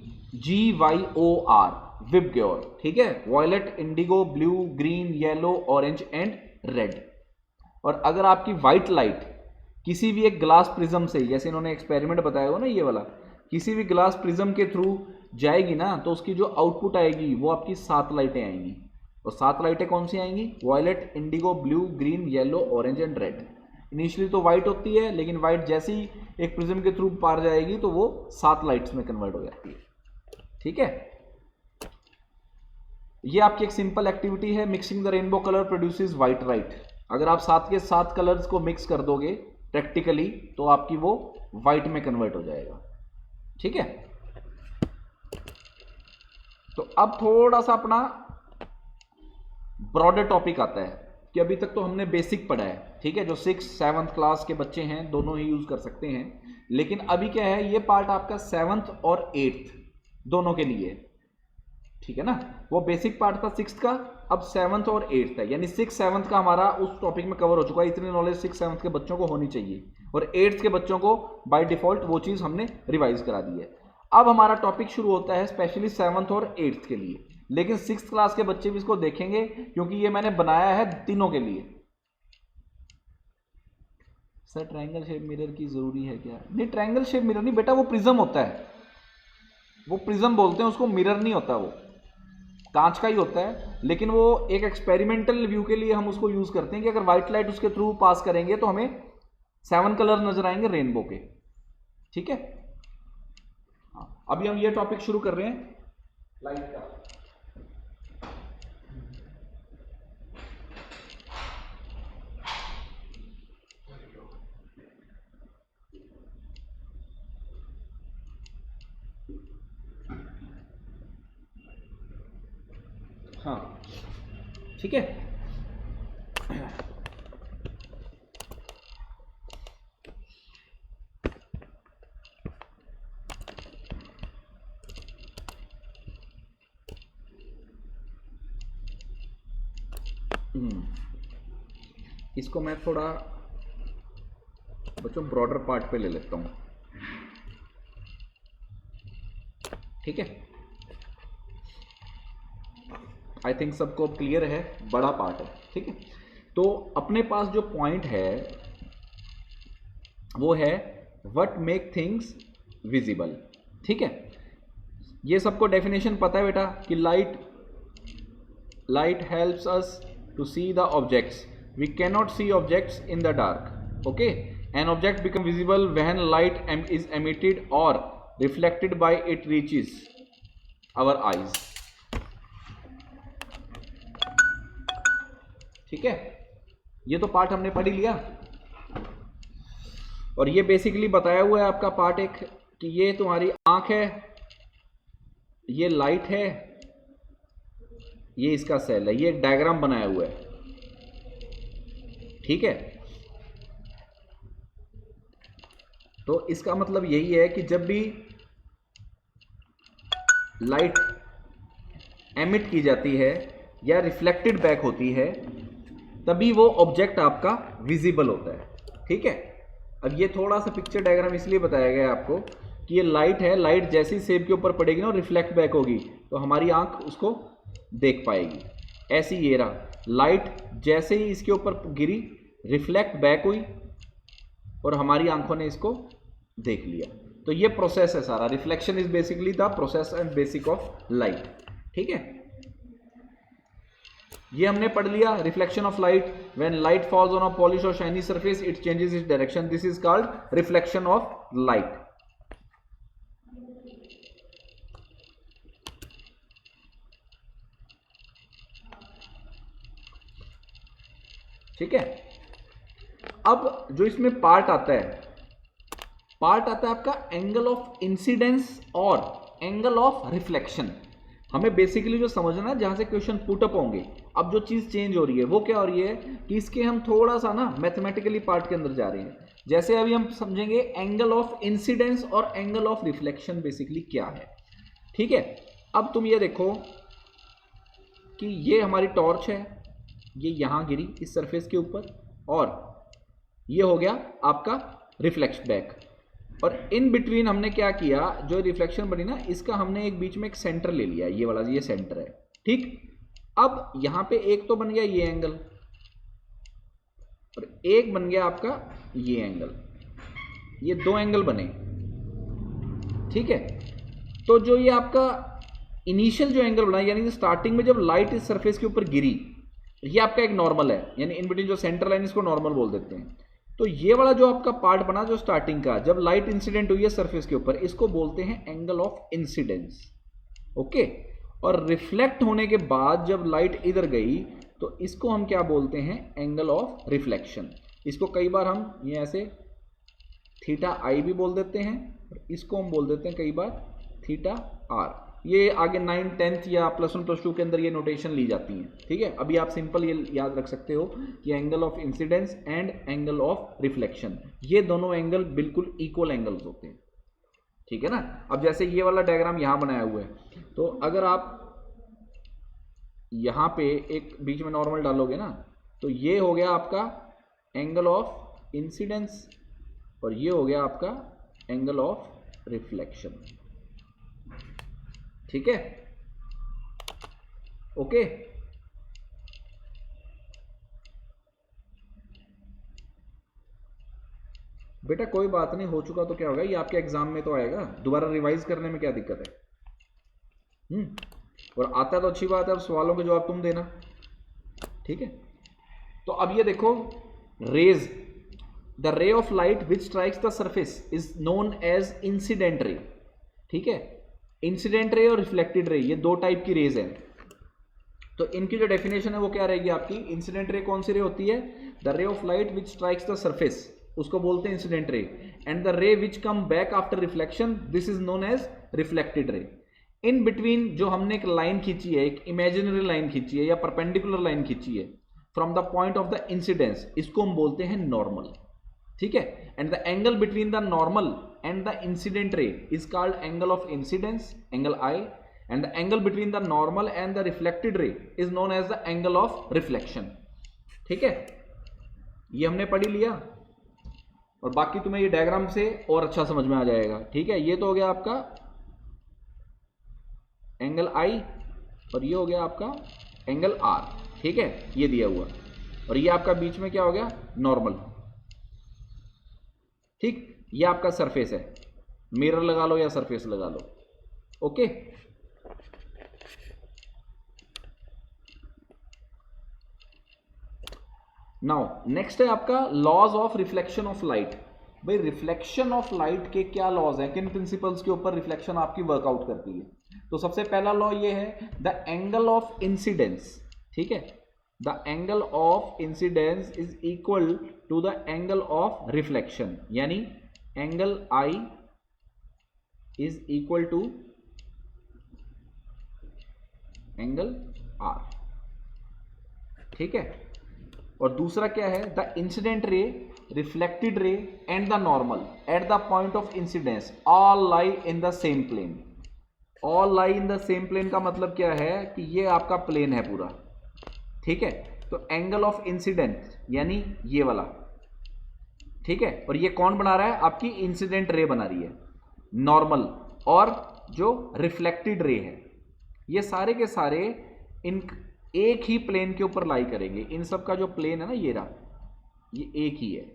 विबग्योर। ठीक है, violet, indigo, blue, green, yellow, orange and red. और अगर आपकी व्हाइट लाइट किसी भी एक ग्लास प्रिज्म से, जैसे इन्होंने एक्सपेरिमेंट बताया हो ना ये वाला, किसी भी ग्लास प्रिज्म के थ्रू जाएगी ना तो उसकी जो आउटपुट आएगी वो आपकी 7 लाइटें आएंगी। और 7 लाइटें कौन सी आएंगी, violet, indigo, blue, green, yellow, orange and red. Initially तो वाइट होती है, लेकिन वाइट जैसे ही एक प्रिज्म के थ्रू पार जाएगी तो वो 7 लाइट्स में कन्वर्ट हो जाती है। ठीक है, ये आपकी एक सिंपल एक्टिविटी है, mixing the rainbow colour produces white light. अगर आप 7 के 7 कलर्स को मिक्स कर दोगे प्रैक्टिकली तो आपकी वो व्हाइट में कन्वर्ट हो जाएगा। ठीक है, तो अब थोड़ा सा अपना ब्रॉडर टॉपिक आता है कि अभी तक तो हमने बेसिक पढ़ा है, ठीक है, जो 6th-7th क्लास के बच्चे हैं दोनों ही यूज कर सकते हैं। लेकिन अभी क्या है, ये पार्ट आपका 7th और 8th दोनों के लिए, ठीक है ना। वो बेसिक पार्ट था 6th का, अब 7th और 8th है, यानी 6th-7th का हमारा उस टॉपिक में कवर हो चुका है। इतनी नॉलेज 6th-7th के बच्चों को होनी चाहिए, और 8th के बच्चों को बाय डिफॉल्ट वो चीज हमने रिवाइज करा दी है। अब हमारा टॉपिक शुरू होता है स्पेशली 7th और 8th के लिए, लेकिन 6th क्लास के बच्चे भी इसको देखेंगे क्योंकि ये मैंने बनाया है तीनों के लिए। सर ट्रायंगल शेप मिरर की जरूरी है क्या? नहीं, ट्रायंगल शेप मिरर नहीं बेटा, वो प्रिज्म होता है, वो प्रिज्म बोलते हैं उसको, मिरर नहीं होता, वो कांच का ही होता है। लेकिन वो एक एक्सपेरिमेंटल व्यू के लिए हम उसको यूज करते हैं कि अगर व्हाइट लाइट उसके थ्रू पास करेंगे तो हमें 7 कलर नजर आएंगे रेनबो के, ठीक है। अभी हम ये टॉपिक शुरू कर रहे हैं लाइट का। हाँ ठीक है, इसको मैं थोड़ा बच्चों ब्रॉडर पार्ट पे ले लेता हूँ, ठीक है। आई थिंक सबको क्लियर है, बड़ा पार्ट है, ठीक है। तो अपने पास जो पॉइंट है वो है व्हाट मेक थिंग्स विजिबल, ठीक है। ये सबको डेफिनेशन पता है बेटा कि light helps us to see the objects, we can not see objects in the dark, okay. An object become visible when light is emitted और reflected by it reaches our eyes, ठीक है। ये तो part हमने पढ़ ही लिया, और ये बेसिकली बताया हुआ है आपका पार्ट एक कि ये तुम्हारी आंख है, ये लाइट है, ये इसका सेल है, ये एक डायग्राम बनाया हुआ है, ठीक है। तो इसका मतलब यही है कि जब भी लाइट एमिट की जाती है या रिफ्लेक्टेड बैक होती है तभी वो ऑब्जेक्ट आपका विजिबल होता है, ठीक है। अब ये थोड़ा सा पिक्चर डायग्राम इसलिए बताया गया है आपको कि ये लाइट है, लाइट जैसी सेब के ऊपर पड़ेगी ना और रिफ्लेक्ट बैक होगी तो हमारी आंख उसको देख पाएगी। ऐसी ये रहा, लाइट जैसे ही इसके ऊपर गिरी रिफ्लेक्ट बैक हुई और हमारी आंखों ने इसको देख लिया। तो ये प्रोसेस है सारा, reflection is basically the process and basic of light, ठीक है। ये हमने पढ़ लिया, reflection of light, when light falls on a polish और shiny surface it changes its direction, this is called reflection of light. ठीक है। अब जो इसमें पार्ट आता है आपका एंगल ऑफ इंसिडेंस और एंगल ऑफ रिफ्लेक्शन। हमें बेसिकली जो समझना है जहां से क्वेश्चन पुट अप होंगे, अब जो चीज चेंज हो रही है वो क्या हो रही है कि इसके हम थोड़ा सा ना मैथमेटिकली पार्ट के अंदर जा रहे हैं। जैसे अभी हम समझेंगे एंगल ऑफ इंसिडेंस और एंगल ऑफ रिफ्लेक्शन बेसिकली क्या है, ठीक है। अब तुम ये देखो कि ये हमारी टॉर्च है, ये यहां गिरी इस सरफेस के ऊपर और ये हो गया आपका रिफ्लेक्ट बैक, और इन बिटवीन हमने क्या किया, जो रिफ्लेक्शन बनी ना इसका हमने एक बीच में एक सेंटर ले लिया, ये वाला ये सेंटर है, ठीक। अब यहां पे एक तो बन गया ये एंगल और एक बन गया आपका ये एंगल, ये दो एंगल बने, ठीक है। तो जो ये आपका इनिशियल जो एंगल बना यानी स्टार्टिंग में जब लाइट इस सरफेस के ऊपर गिरी, ये आपका एक नॉर्मल है, यानी इन बिटवीन जो सेंटर लाइन इसको नॉर्मल बोल देते हैं। तो ये वाला जो आपका पार्ट बना जो स्टार्टिंग का, जब लाइट इंसिडेंट हुई है सरफेस के ऊपर, इसको बोलते हैं एंगल ऑफ इंसिडेंस, ओके। और रिफ्लेक्ट होने के बाद जब लाइट इधर गई तो इसको हम क्या बोलते हैं, एंगल ऑफ रिफ्लेक्शन। इसको कई बार हम ये ऐसे थीटा आई भी बोल देते हैं और इसको हम बोल देते हैं कई बार थीटा आर, ये आगे 9, 10th या +1 +2 के अंदर ये नोटेशन ली जाती हैं, ठीक है। अभी आप सिंपल ये याद रख सकते हो कि angle of incidence and angle of reflection, ये दोनों एंगल बिल्कुल इक्वल एंगल्स होते हैं, ठीक है ना। अब जैसे ये वाला डायग्राम यहाँ बनाया हुआ है, तो अगर आप यहाँ पे एक बीच में नॉर्मल डालोगे ना, तो ये हो गया आपका एंगल ऑफ इंसिडेंस और ये हो गया आपका एंगल ऑफ रिफ्लेक्शन, ठीक है, ओके। बेटा कोई बात नहीं, हो चुका तो क्या होगा, ये आपके एग्जाम में तो आएगा, दोबारा रिवाइज करने में क्या दिक्कत है। और आता है तो अच्छी बात है, अब सवालों के जवाब तुम देना, ठीक है। तो अब ये देखो, rays, the ray of light which strikes the surface is known as incident ray, ठीक है। इंसिडेंट रे और रिफ्लेक्टेड रे, ये दो टाइप की रेज है। तो इनकी जो डेफिनेशन है वो क्या रहेगी आपकी, इंसिडेंट रे कौन सी रे होती है, the ray of light which strikes the surface, उसको बोलते हैं incident ray, and the ray which come back after reflection, this is known as reflected ray. In between जो हमने एक लाइन खींची है, एक इमेजिनरी लाइन खींची है या परपेंडिकुलर लाइन खींची है from the point of the incidence, इसको हम बोलते हैं नॉर्मल, ठीक है। And the angle between the normal and the incident ray is called angle of incidence, angle i, and the angle between the normal and the reflected ray is known as the angle of reflection, ठीक है। ये हमने पढ़ लिया और बाकी तुम्हें ये डायग्राम से और अच्छा समझ में आ जाएगा, ठीक है। ये तो हो गया आपका एंगल आई और ये हो गया आपका एंगल आर, ठीक है, ये दिया हुआ, और ये आपका बीच में क्या हो गया, नॉर्मल, ठीक। ये आपका सरफेस है, मिरर लगा लो या सरफेस लगा लो, ओके। नाउ नेक्स्ट है आपका laws of reflection of light. भाई रिफ्लेक्शन ऑफ लाइट के क्या लॉज हैं, किन प्रिंसिपल्स के ऊपर रिफ्लेक्शन आपकी वर्कआउट करती है। तो सबसे पहला लॉ ये है द एंगल ऑफ इंसिडेंस, ठीक है, the angle of incidence is equal to the angle of reflection, यानी angle I is equal to angle R, ठीक है। और दूसरा क्या है, the incident ray, reflected ray and the normal at the point of incidence all lie in the same plane. All lie in the same plane का मतलब क्या है कि ये आपका प्लेन है पूरा, ठीक है। तो एंगल ऑफ इंसिडेंस यानी ये वाला, ठीक है, और ये कौन बना रहा है, आपकी इंसिडेंट रे बना रही है, नॉर्मल और जो रिफ्लेक्टेड रे है, ये सारे के सारे इन एक ही प्लेन के ऊपर लाई करेंगे। इन सब का जो प्लेन है ना, ये रहा, ये एक ही है,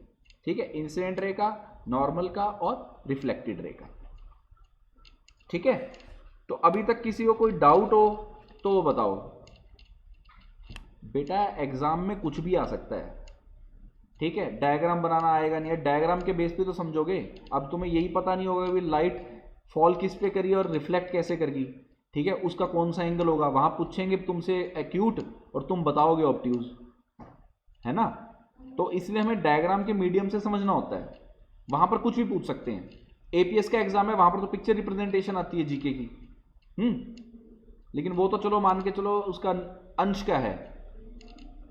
ठीक है, इंसिडेंट रे का, नॉर्मल का और रिफ्लेक्टेड रे का, ठीक है। तो अभी तक किसी को कोई डाउट हो तो वो बताओ। बेटा एग्जाम में कुछ भी आ सकता है, ठीक है, डायग्राम बनाना आएगा नहीं, डायग्राम के बेस पे तो समझोगे। अब तुम्हें यही पता नहीं होगा कि लाइट फॉल किस पे करी और रिफ्लेक्ट कैसे करेगी, ठीक है, उसका कौन सा एंगल होगा, वहां पूछेंगे तुमसे एक्यूट और तुम बताओगे ऑब्ट्यूज, है ना। तो इसलिए हमें डायग्राम के मीडियम से समझना होता है, वहां पर कुछ भी पूछ सकते हैं। एपीएस का एग्जाम है, वहां पर तो पिक्चर रिप्रेजेंटेशन आती है जीके की, लेकिन वो तो चलो मान के चलो उसका अंश का है,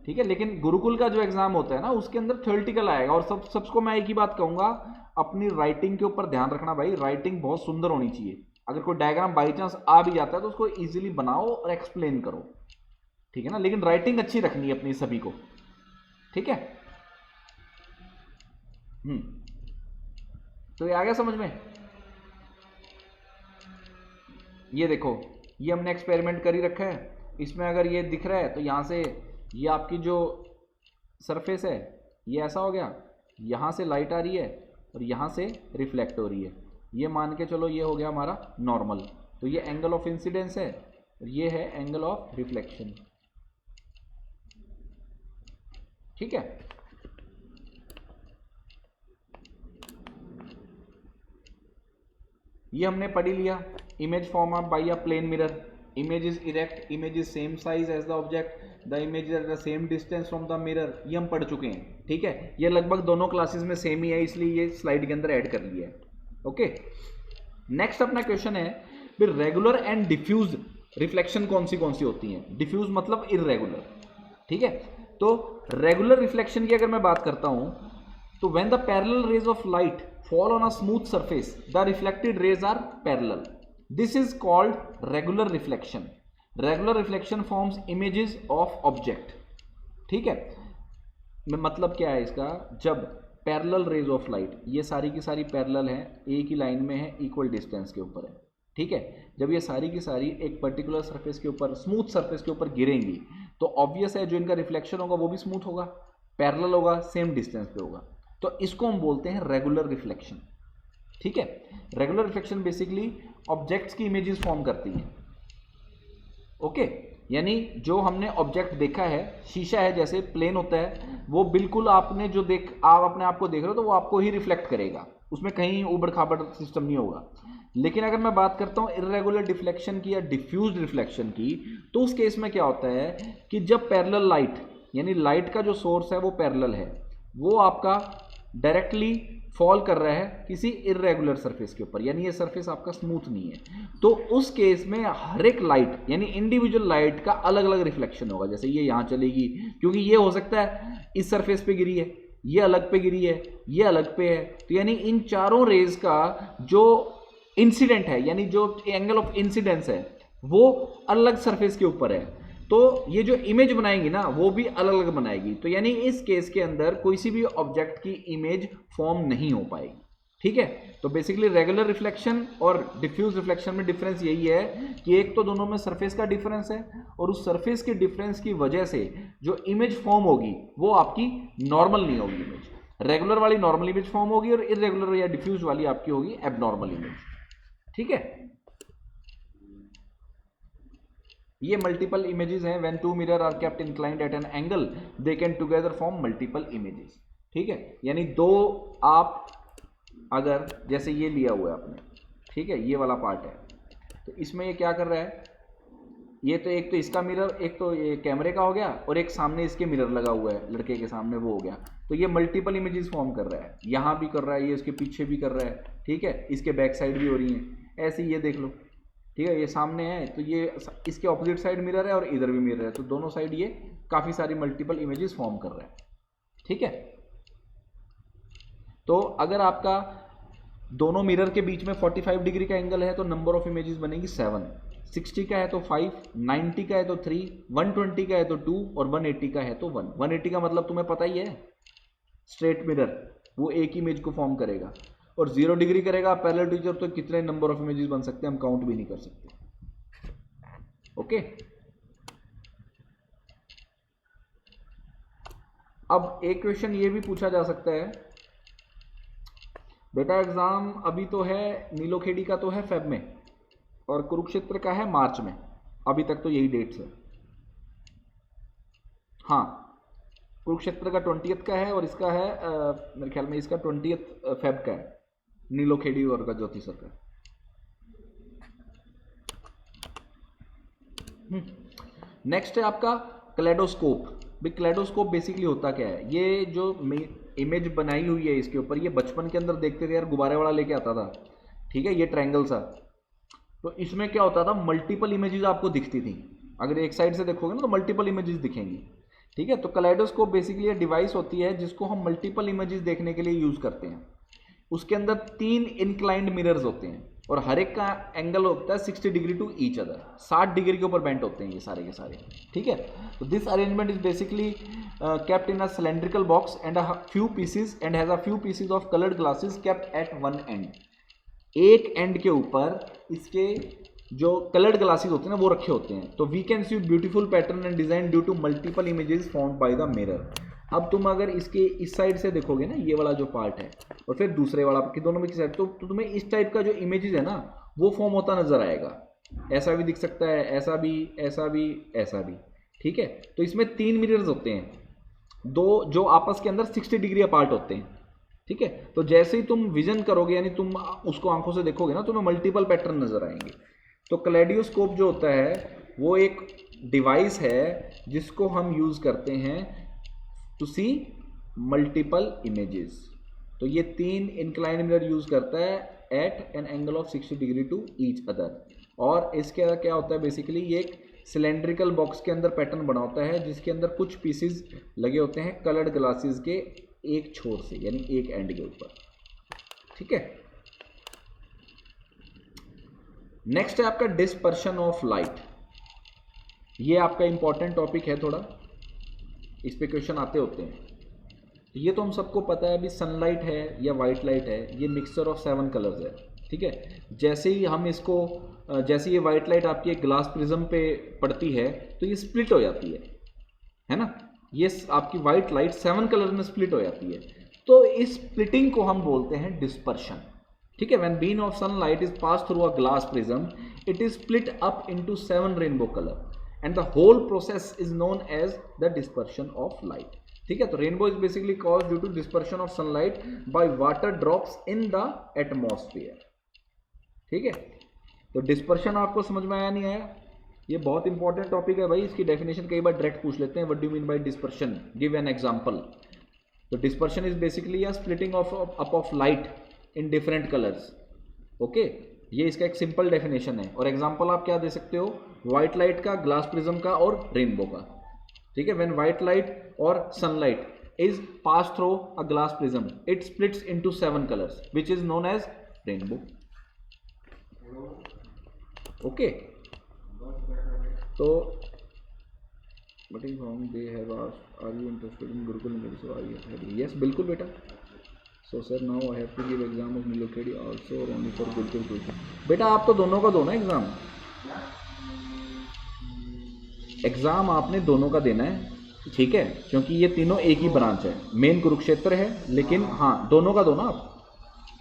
ठीक है। लेकिन गुरुकुल का जो एग्जाम होता है ना, उसके अंदर थ्योरेटिकल आएगा। और सबको मैं एक ही बात कहूंगा, अपनी राइटिंग के ऊपर ध्यान रखना भाई, राइटिंग बहुत सुंदर होनी चाहिए। अगर कोई डायग्राम बाई चांस आ भी जाता है तो उसको इजीली बनाओ और एक्सप्लेन करो, ठीक है ना, लेकिन राइटिंग अच्छी रखनी है अपनी सभी को, ठीक है। तो ये आ गया समझ में। ये देखो, ये हमने एक्सपेरिमेंट कर ही रखा है, इसमें अगर ये दिख रहा है तो यहां से ये आपकी जो सरफेस है ये ऐसा हो गया, यहाँ से लाइट आ रही है और यहाँ से रिफ्लेक्ट हो रही है, ये मान के चलो ये हो गया हमारा नॉर्मल। तो ये एंगल ऑफ इंसिडेंस है और ये है एंगल ऑफ रिफ्लेक्शन, ठीक है। ये हमने पढ़ लिया, image form up by a plane mirror, image is erect, image is same size as the object, the image is at the same distance from the mirror, ये हम पढ़ चुके हैं, ठीक है। ये लगभग दोनों क्लासेस में सेम ही है, इसलिए ये स्लाइड के अंदर ऐड कर लिया है, ओके। नेक्स्ट अपना क्वेश्चन है फिर रेगुलर एंड डिफ्यूज रिफ्लेक्शन कौन सी होती हैं? डिफ्यूज मतलब इररेगुलर, ठीक है। तो रेगुलर रिफ्लेक्शन की अगर मैं बात करता हूं तो when the parallel rays of light fall on a smooth surface the reflected rays are parallel, this is called regular reflection. Regular reflection forms images of object, ठीक है। मतलब क्या है इसका? जब पैरेलल रेज ऑफ लाइट, ये सारी की सारी पैरेलल है, एक ही लाइन में है, इक्वल डिस्टेंस के ऊपर है, ठीक है। जब ये सारी की सारी एक पर्टिकुलर सरफेस के ऊपर, स्मूथ सरफेस के ऊपर गिरेंगी तो ऑब्वियस है जो इनका रिफ्लेक्शन होगा वो भी स्मूथ होगा, पैरेलल होगा, सेम डिस्टेंस पे होगा। तो इसको हम बोलते हैं रेगुलर रिफ्लेक्शन, ठीक है। रेगुलर रिफ्लेक्शन बेसिकली ऑब्जेक्ट्स की इमेजेस फॉर्म करती हैं, ओके। यानी जो हमने ऑब्जेक्ट देखा है, शीशा है जैसे प्लेन होता है, वो बिल्कुल आपने जो आप अपने आप को देख रहे हो तो वो आपको ही रिफ्लेक्ट करेगा, उसमें कहीं उबड़ खाबड़ सिस्टम नहीं होगा। लेकिन अगर मैं बात करता हूँ इर्रेगुलर डिफ्लेक्शन की या डिफ्यूज्ड रिफ्लेक्शन की, तो उस केस में क्या होता है कि जब पैरेलल लाइट, यानी लाइट का जो सोर्स है वो पैरेलल है, वो आपका डायरेक्टली फॉल कर रहा है किसी इर्रेगुलर सरफेस के ऊपर, यानी ये सरफेस आपका स्मूथ नहीं है, तो उस केस में हर एक लाइट यानी इंडिविजुअल लाइट का अलग अलग रिफ्लेक्शन होगा। जैसे ये यहाँ चलेगी, क्योंकि ये हो सकता है इस सरफेस पे गिरी है, ये अलग पे गिरी है, ये अलग पे है, तो यानी इन चारों रेज का जो इंसिडेंट है, यानी जो एंगल ऑफ इंसिडेंस है वो अलग सरफेस के ऊपर है, तो ये जो इमेज बनाएंगी ना वो भी अलग अलग बनाएगी। तो यानी इस केस के अंदर कोई सी भी ऑब्जेक्ट की इमेज फॉर्म नहीं हो पाएगी, ठीक है। तो बेसिकली रेगुलर रिफ्लेक्शन और डिफ्यूज रिफ्लेक्शन में डिफरेंस यही है कि एक तो दोनों में सरफेस का डिफरेंस है, और उस सरफेस के डिफरेंस की वजह से जो इमेज फॉर्म होगी वो आपकी नॉर्मल नहीं होगी इमेज। रेगुलर वाली नॉर्मल इमेज फॉर्म होगी और इरेगुलर या डिफ्यूज वाली आपकी होगी एबनॉर्मल इमेज, ठीक है। ये मल्टीपल इमेजेस हैं। When two mirror are kept inclined at an angle they can together form multiple images, ठीक है। यानी दो, आप अगर जैसे ये लिया हुआ है आपने, ठीक है, ये वाला पार्ट है, तो इसमें ये क्या कर रहा है, ये तो एक तो इसका मिरर, एक तो ये कैमरे का हो गया, और एक सामने इसके मिरर लगा हुआ है लड़के के सामने, वो हो गया। तो ये मल्टीपल इमेजेस फॉर्म कर रहा है, यहाँ भी कर रहा है, ये इसके पीछे भी कर रहा है, ठीक है, इसके बैक साइड भी हो रही है। ऐसे ये देख लो, ठीक है, ये सामने है तो ये इसके ऑपोजिट साइड मिरर है और इधर भी मिरर है, तो दोनों साइड ये काफ़ी सारी मल्टीपल इमेजेस फॉर्म कर रहा है, ठीक है। तो अगर आपका दोनों मिरर के बीच में 45 डिग्री का एंगल है तो नंबर ऑफ इमेजेस बनेगी 7, 60 का है तो 5, 90 का है तो 3, 120 का है तो 2 और 180 का है तो 1। 180 का मतलब तुम्हें पता ही है, स्ट्रेट मिरर, वो एक इमेज को फॉर्म करेगा, और 0 डिग्री करेगा पैरेलल टीचर, तो कितने नंबर ऑफ इमेजेस बन सकते हैं हम काउंट भी नहीं कर सकते, ओके। अब एक क्वेश्चन ये भी पूछा जा सकता है, बेटा एग्जाम अभी तो है, नीलोखेड़ी का तो है फेब में और कुरुक्षेत्र का है मार्च में, अभी तक तो यही डेट्स है। हाँ, कुरुक्षेत्र का 20th का है और इसका है मेरे ख्याल में इसका 20th फेब का है, नीलोखेड़ी और का ज्योति सर का। नेक्स्ट है आपका क्लेडोस्कोप। भी क्लेडोस्कोप बेसिकली होता क्या है, ये जो इमेज बनाई हुई है इसके ऊपर, ये बचपन के अंदर देखते थे यार, गुब्बारे वाला लेके आता था, ठीक है, ये ट्रायंगल सा, तो इसमें क्या होता था, मल्टीपल इमेजेस आपको दिखती थी, अगर एक साइड से देखोगे ना तो मल्टीपल इमेजेस दिखेंगी, ठीक है। तो क्लेडोस्कोप बेसिकली ये डिवाइस होती है जिसको हम मल्टीपल इमेजेस देखने के लिए यूज़ करते हैं। उसके अंदर 3 इंक्लाइंड मिरर्स होते हैं और हर एक का एंगल होता है 60 degree to each other, 60 degree के ऊपर बेंट होते हैं ये सारे के सारे, ठीक है। तो this arrangement is basically kept in a cylindrical box and a few pieces and has a few pieces of coloured glasses kept at one and. एक एंड के ऊपर इसके जो कलर्ड ग्लासेस होते हैं ना वो रखे होते हैं। तो we can see beautiful pattern and design due to multiple images formed by the mirror. अब तुम अगर इसके इस साइड से देखोगे ना, ये वाला जो पार्ट है और फिर दूसरे वाला कि दोनों में की साइड, तो तुम्हें इस टाइप का जो इमेजेस है ना वो फॉर्म होता नजर आएगा। ऐसा भी दिख सकता है, ऐसा भी, ऐसा भी, ऐसा भी, ठीक है। तो इसमें 3 मिरर्स होते हैं, दो जो आपस के अंदर 60 डिग्री अपार्ट होते हैं, ठीक है। तो जैसे ही तुम विजन करोगे, यानी तुम उसको आंखों से देखोगे ना, तुम्हें मल्टीपल पैटर्न नजर आएंगे। तो क्लेडियोस्कोप जो होता है वो एक डिवाइस है जिसको हम यूज करते हैं टू सी मल्टीपल इमेजेस। तो ये 3 इंक्लाइन मिरर यूज करता है at an angle of 60 degree to each other. और इसके क्या होता है बेसिकली, ये एक सिलेंड्रिकल बॉक्स के अंदर पैटर्न बना होता है जिसके अंदर कुछ पीसेस लगे होते हैं कलर्ड ग्लासेस के एक छोर से, यानी एक एंड के ऊपर। ठीक है, नेक्स्ट है आपका डिस्पर्शन ऑफ लाइट। ये आपका इंपॉर्टेंट टॉपिक है थोड़ा, इस पे क्वेश्चन आते होते हैं। ये तो हम सबको पता है, अभी सनलाइट है या वाइट लाइट है, ये मिक्सचर ऑफ 7 कलर्स है। ठीक है, जैसे ही हम इसको जैसे ये वाइट लाइट आपकी एक ग्लास प्रिज्म पे पड़ती है तो ये स्प्लिट हो जाती है ना, ये आपकी वाइट लाइट 7 कलर में स्प्लिट हो जाती है, तो इस स्प्लिटिंग को हम बोलते हैं डिस्पर्शन। ठीक है, when beam of sunlight is pass through a glass prism it is split up into 7 rainbow colour and the whole process is known as the dispersion of light. ठीक है, तो rainbow is basically caused due to dispersion of sunlight by water drops in the atmosphere. ठीक है, तो dispersion आपको समझ में आया नहीं आया? ये बहुत इंपॉर्टेंट टॉपिक है भाई, इसकी डेफिनेशन कई बार डायरेक्ट पूछ लेते हैं, what do you mean by dispersion, give an example. तो dispersion is basically a splitting of up of light in different colours. Okay, ये इसका एक सिंपल डेफिनेशन है। और एग्जांपल आप क्या दे सकते हो, व्हाइट लाइट का, ग्लास प्रिज्म का और रेनबो का। ठीक है, व्हेन व्हाइट लाइट और sunlight is pass through a glass prism it splits into 7 colours which is known as rainbow. Okay, तो but is home they have asked are you interested in Gurukul English, so are you? Yes, बिल्कुल बेटा। So sir now I have to give exam of Nilokheri also और only for Gurukul tuition. बेटा आप तो दोनों का दो ना एग्जाम, एग्जाम आपने दोनों का देना है। ठीक है, क्योंकि ये तीनों एक ही ब्रांच है, मेन कुरुक्षेत्र है, लेकिन हाँ दोनों का दो ना आप,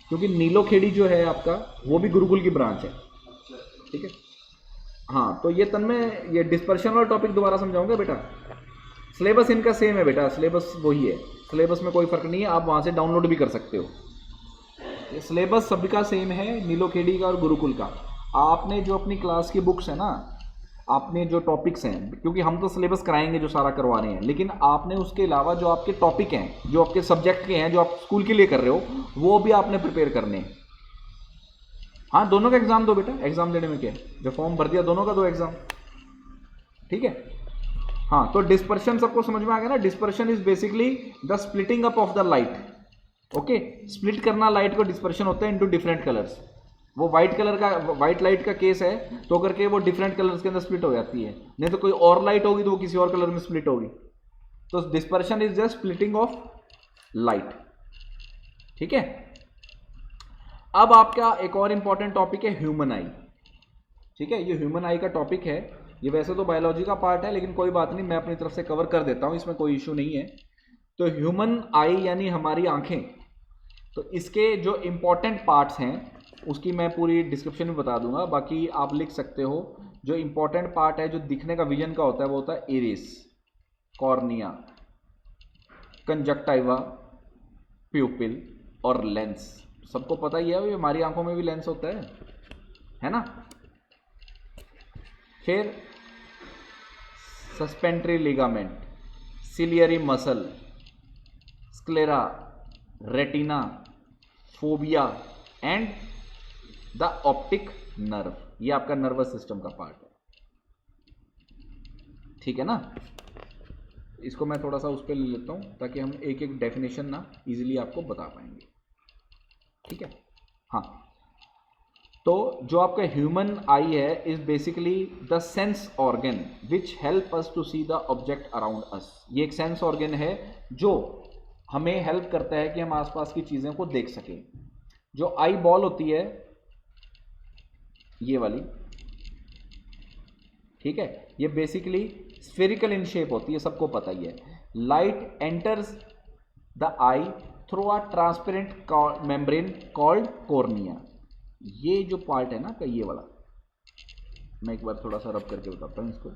क्योंकि नीलोखेड़ी जो है आपका वो भी गुरुकुल की ब्रांच है। ठीक है, हाँ, तो ये तन्मय ये डिस्पर्शन वाला टॉपिक दोबारा समझाऊंगा बेटा। सिलेबस इनका सेम है बेटा, सिलेबस वही है, सिलेबस में कोई फर्क नहीं है, आप वहाँ से डाउनलोड भी कर सकते हो। ये सिलेबस सबका सेम है, नीलोखेड़ी का और गुरुकुल का। आपने जो अपनी क्लास की बुक्स है ना, आपने जो टॉपिक्स हैं, क्योंकि हम तो सिलेबस कराएंगे जो सारा करवा रहे हैं, लेकिन आपने उसके अलावा जो आपके टॉपिक हैं, जो आपके सब्जेक्ट के हैं, जो आप स्कूल के लिए कर रहे हो, वो भी आपने प्रिपेयर करने हैं। हाँ, दोनों का एग्जाम दो बेटा, एग्जाम देने में क्या है, जो फॉर्म भर दिया दोनों का दो एग्जाम। ठीक है, हाँ, तो डिस्पर्शन सबको समझ में आ गया ना। Dispersion is basically the splitting up of the light. Okay, split करना लाइट को डिस्पर्शन होता है इनटू डिफरेंट कलर्स। वो व्हाइट कलर का, व्हाइट लाइट का केस है, तो करके वो डिफरेंट कलर्स के अंदर स्प्लिट हो जाती है, नहीं तो कोई और लाइट होगी तो वो किसी और कलर में स्प्लिट होगी। तो dispersion is just splitting of light. ठीक है, अब आपका एक और इंपॉर्टेंट टॉपिक है ह्यूमन आई। ठीक है, ये ह्यूमन आई का टॉपिक है, ये वैसे तो बायोलॉजी का पार्ट है, लेकिन कोई बात नहीं, मैं अपनी तरफ से कवर कर देता हूं, इसमें कोई इश्यू नहीं है। तो ह्यूमन आई यानी हमारी आंखें, तो इसके जो इंपॉर्टेंट पार्ट्स हैं उसकी मैं पूरी डिस्क्रिप्शन में बता दूंगा, बाकी आप लिख सकते हो। जो इंपॉर्टेंट पार्ट है जो दिखने का, विजन का होता है, वो होता है इरिस, कॉर्निया, कंजक्टाइवा, प्यूपिल और लेंस। सबको पता ही है, हमारी आंखों में भी लेंस होता है ना। फिर suspensory ligament, ciliary muscle, sclera, retina, fovea and the optic nerve, ये आपका नर्वस सिस्टम का पार्ट है। ठीक है ना, इसको मैं थोड़ा सा उस पर ले लेता हूं ताकि हम एक एक डेफिनेशन ना इजीली आपको बता पाएंगे। ठीक है, हाँ, तो जो आपका ह्यूमन आई है is basically the sense organ which help us to see the object around us. ये एक सेंस ऑर्गन है जो हमें हेल्प करता है कि हम आसपास की चीजें को देख सकें। जो आई बॉल होती है ये वाली, ठीक है, ये बेसिकली स्फेरिकल इन शेप होती है, सबको पता ही है। Light enters the I through a transparent membrane called cornea. ये जो पार्ट है ना का, ये वाला, मैं एक बार थोड़ा सा रब करके बताता हूं इसको।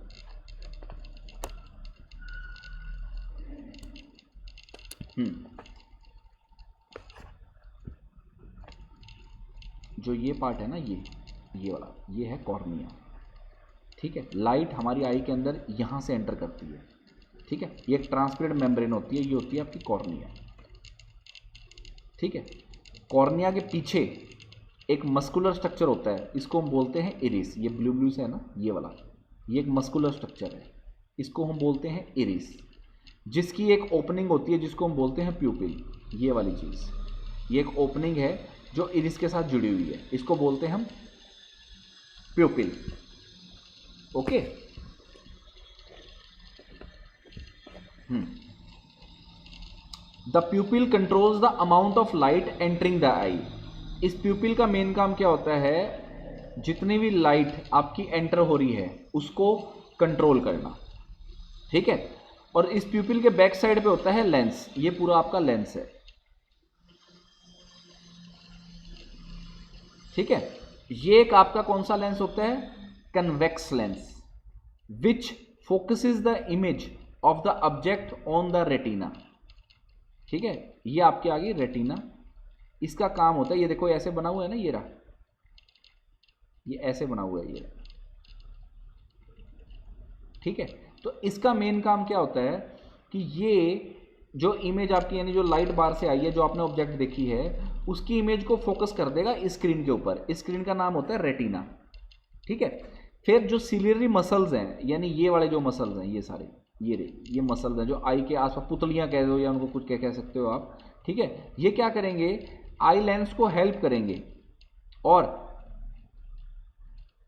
जो ये पार्ट है ना, ये वाला, ये है कॉर्निया। ठीक है, लाइट हमारी आई के अंदर यहां से एंटर करती है। ठीक है, ये एक ट्रांसपेरेंट मेम्ब्रेन होती है, ये होती है आपकी कॉर्निया। ठीक है, कॉर्निया के पीछे एक मस्कुलर स्ट्रक्चर होता है, इसको हम बोलते हैं इरिस। ये ब्लू ब्लू से है ना, ये वाला, ये एक मस्कुलर स्ट्रक्चर है, इसको हम बोलते हैं इरिस, जिसकी एक ओपनिंग होती है जिसको हम बोलते हैं प्यूपिल। ये वाली चीज़, ये एक ओपनिंग है जो इरिस के साथ जुड़ी हुई है, इसको बोलते हैं हम pupil. Okay. The pupil controls the amount of light entering the eye. इस प्यूपिल का मेन काम क्या होता है, जितनी भी लाइट आपकी एंटर हो रही है उसको कंट्रोल करना, ठीक है। और इस प्यूपिल के बैक साइड पे होता है लेंस, ये पूरा आपका लेंस है, ठीक है। ये एक आपका कौन सा लेंस होता है, convex lens, which focuses the image of the object on the retina, ठीक है। ये आपके आगे रेटिना, इसका काम होता है, ये देखो ऐसे बना हुआ है ना, ये रहा, ये ऐसे बना हुआ है ये, ठीक है। तो इसका मेन काम क्या होता है कि ये जो इमेज आपकी, यानी जो लाइट बाहर से आई है, जो आपने ऑब्जेक्ट देखी है, उसकी इमेज को फोकस कर देगा स्क्रीन के ऊपर। स्क्रीन का नाम होता है रेटिना, ठीक है। फिर जो सिलियरी मसल्स हैं, यानी ये वाले जो मसल्स हैं, ये सारे ये मसल्स हैं जो आई के आसपास, पुतलियां कह दो या उनको कुछ कह सकते हो आप, ठीक है। ये क्या करेंगे, आई लेंस को हेल्प करेंगे, और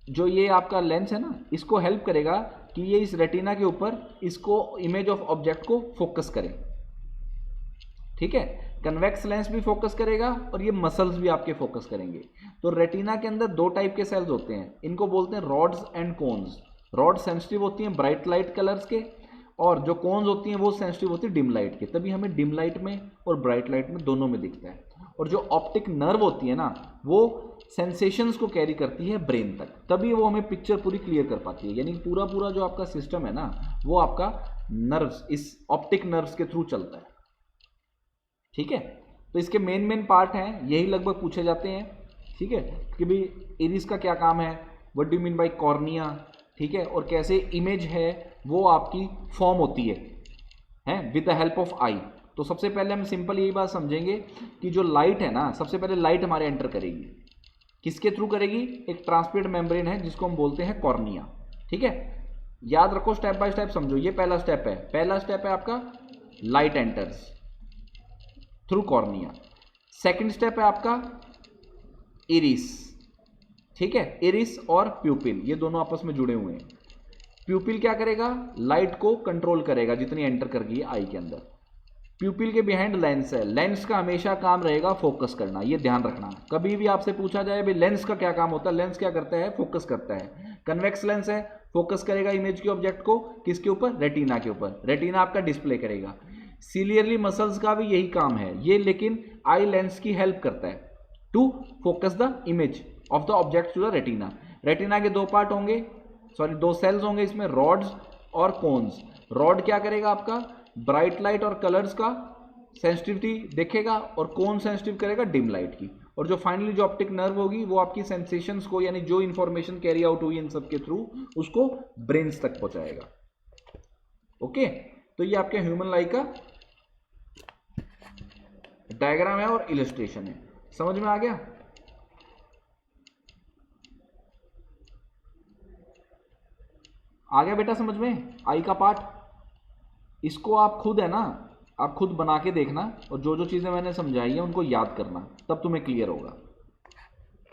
जो ये आपका लेंस है ना, इसको हेल्प करेगा कि ये इस रेटिना के ऊपर इसको इमेज ऑफ ऑब्जेक्ट को फोकस करे, ठीक है। कन्वेक्स लेंस भी फोकस करेगा और ये मसल्स भी आपके फोकस करेंगे। तो रेटिना के अंदर दो टाइप के सेल्स होते हैं, इनको बोलते हैं rods and cones. Rod sensitive होती हैं ब्राइट लाइट कलर्स के, और जो कोन्स होती हैं वो सेंसिटिव होती है डिम लाइट के, तभी हमें डिम लाइट में और ब्राइट लाइट में दोनों में दिखता है। और जो ऑप्टिक नर्व होती है ना, वो सेंसेशंस को कैरी करती है ब्रेन तक, तभी वो हमें पिक्चर पूरी क्लियर कर पाती है। यानी पूरा पूरा जो आपका सिस्टम है ना, वो आपका नर्व्स, इस ऑप्टिक नर्व्स के थ्रू चलता है, ठीक है। तो इसके मेन पार्ट हैं, यही लगभग पूछे जाते हैं, ठीक है, कि भाई इरिस का क्या काम है, what do you mean bye cornea, ठीक है, और कैसे इमेज है वो आपकी फॉर्म होती है विद द हेल्प ऑफ आई। तो सबसे पहले हम सिंपल यही बात समझेंगे कि जो लाइट है ना, सबसे पहले लाइट हमारे एंटर करेगी, किसके थ्रू करेगी, एक ट्रांसपेरेंट मेम्ब्रेन है जिसको हम बोलते हैं कॉर्निया, ठीक है। याद रखो, स्टेप बाय स्टेप समझो। ये पहला स्टेप है, आपका light enters through cornea. Second step है आपका इरिस, ठीक है। इरिस और प्यूपिल ये दोनों आपस में जुड़े हुए हैं। प्यूपिल क्या करेगा, लाइट को कंट्रोल करेगा जितनी एंटर कर गई है आई के अंदर। प्यूपिल के बिहाइंड लेंस है, लेंस का हमेशा काम रहेगा फोकस करना, ये ध्यान रखना। कभी भी आपसे पूछा जाए भाई लेंस का क्या काम होता है, लेंस क्या करता है, फोकस करता है। कन्वेक्स लेंस है, फोकस करेगा इमेज के ऑब्जेक्ट को, किसके ऊपर, रेटिना के ऊपर, रेटिना आपका डिस्प्ले करेगा। सिलियरली मसल्स का भी यही काम है, ये लेकिन आई लेंस की हेल्प करता है to focus the image of the object to the retina. Retina के दो पार्ट होंगे, सॉरी दो सेल्स होंगे इसमें, रॉड्स और कोन्स। रॉड क्या करेगा आपका, ब्राइट लाइट और कलर्स का सेंसिटिविटी देखेगा, और कोन सेंसिटिव करेगा डिम लाइट की। और जो फाइनली जो ऑप्टिक नर्व होगी वो आपकी सेंसेशंस को, यानी जो इंफॉर्मेशन कैरी आउट हुई इन सब के थ्रू, उसको ब्रेन्स तक पहुंचाएगा। ओके, तो ये आपके ह्यूमन लाई का डायग्राम है और इलस्ट्रेशन है। समझ में आ गया? आ गया बेटा समझ में आई का पार्ट? इसको आप खुद है ना, आप खुद बना के देखना, और जो जो चीजें मैंने समझाई है उनको याद करना, तब तुम्हें क्लियर होगा।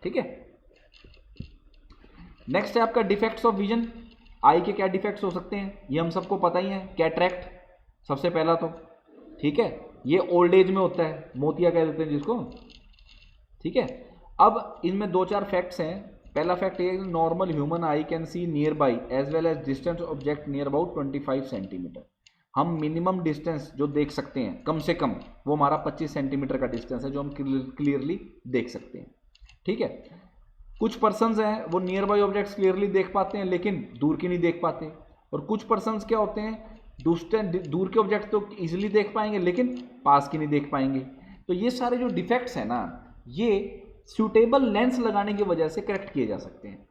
ठीक है। नेक्स्ट है आपका डिफेक्ट्स ऑफ विजन। आई के क्या डिफेक्ट्स हो सकते हैं, ये हम सबको पता ही है। कैटरैक्ट सबसे पहला तो, ठीक है, ये ओल्ड एज में होता है, मोतिया कह देते हैं जिसको। ठीक है। अब इनमें दो चार फैक्ट्स हैं। पहला फैक्ट ये, normal human eye can see nearby as well as distance object near about 25 centimetre. हम मिनिमम डिस्टेंस जो देख सकते हैं कम से कम, वो हमारा 25 सेंटीमीटर का डिस्टेंस है जो हम क्लियरली देख सकते हैं। ठीक है। कुछ पर्सन्स हैं वो नियर बाई ऑब्जेक्ट्स क्लियरली देख पाते हैं लेकिन दूर की नहीं देख पाते, और कुछ पर्सन्स क्या होते हैं, दूर के ऑब्जेक्ट तो इजीली देख पाएंगे लेकिन पास की नहीं देख पाएंगे। तो ये सारे जो डिफेक्ट्स हैं ना, ये सूटेबल लेंस लगाने की वजह से करेक्ट किए जा सकते हैं।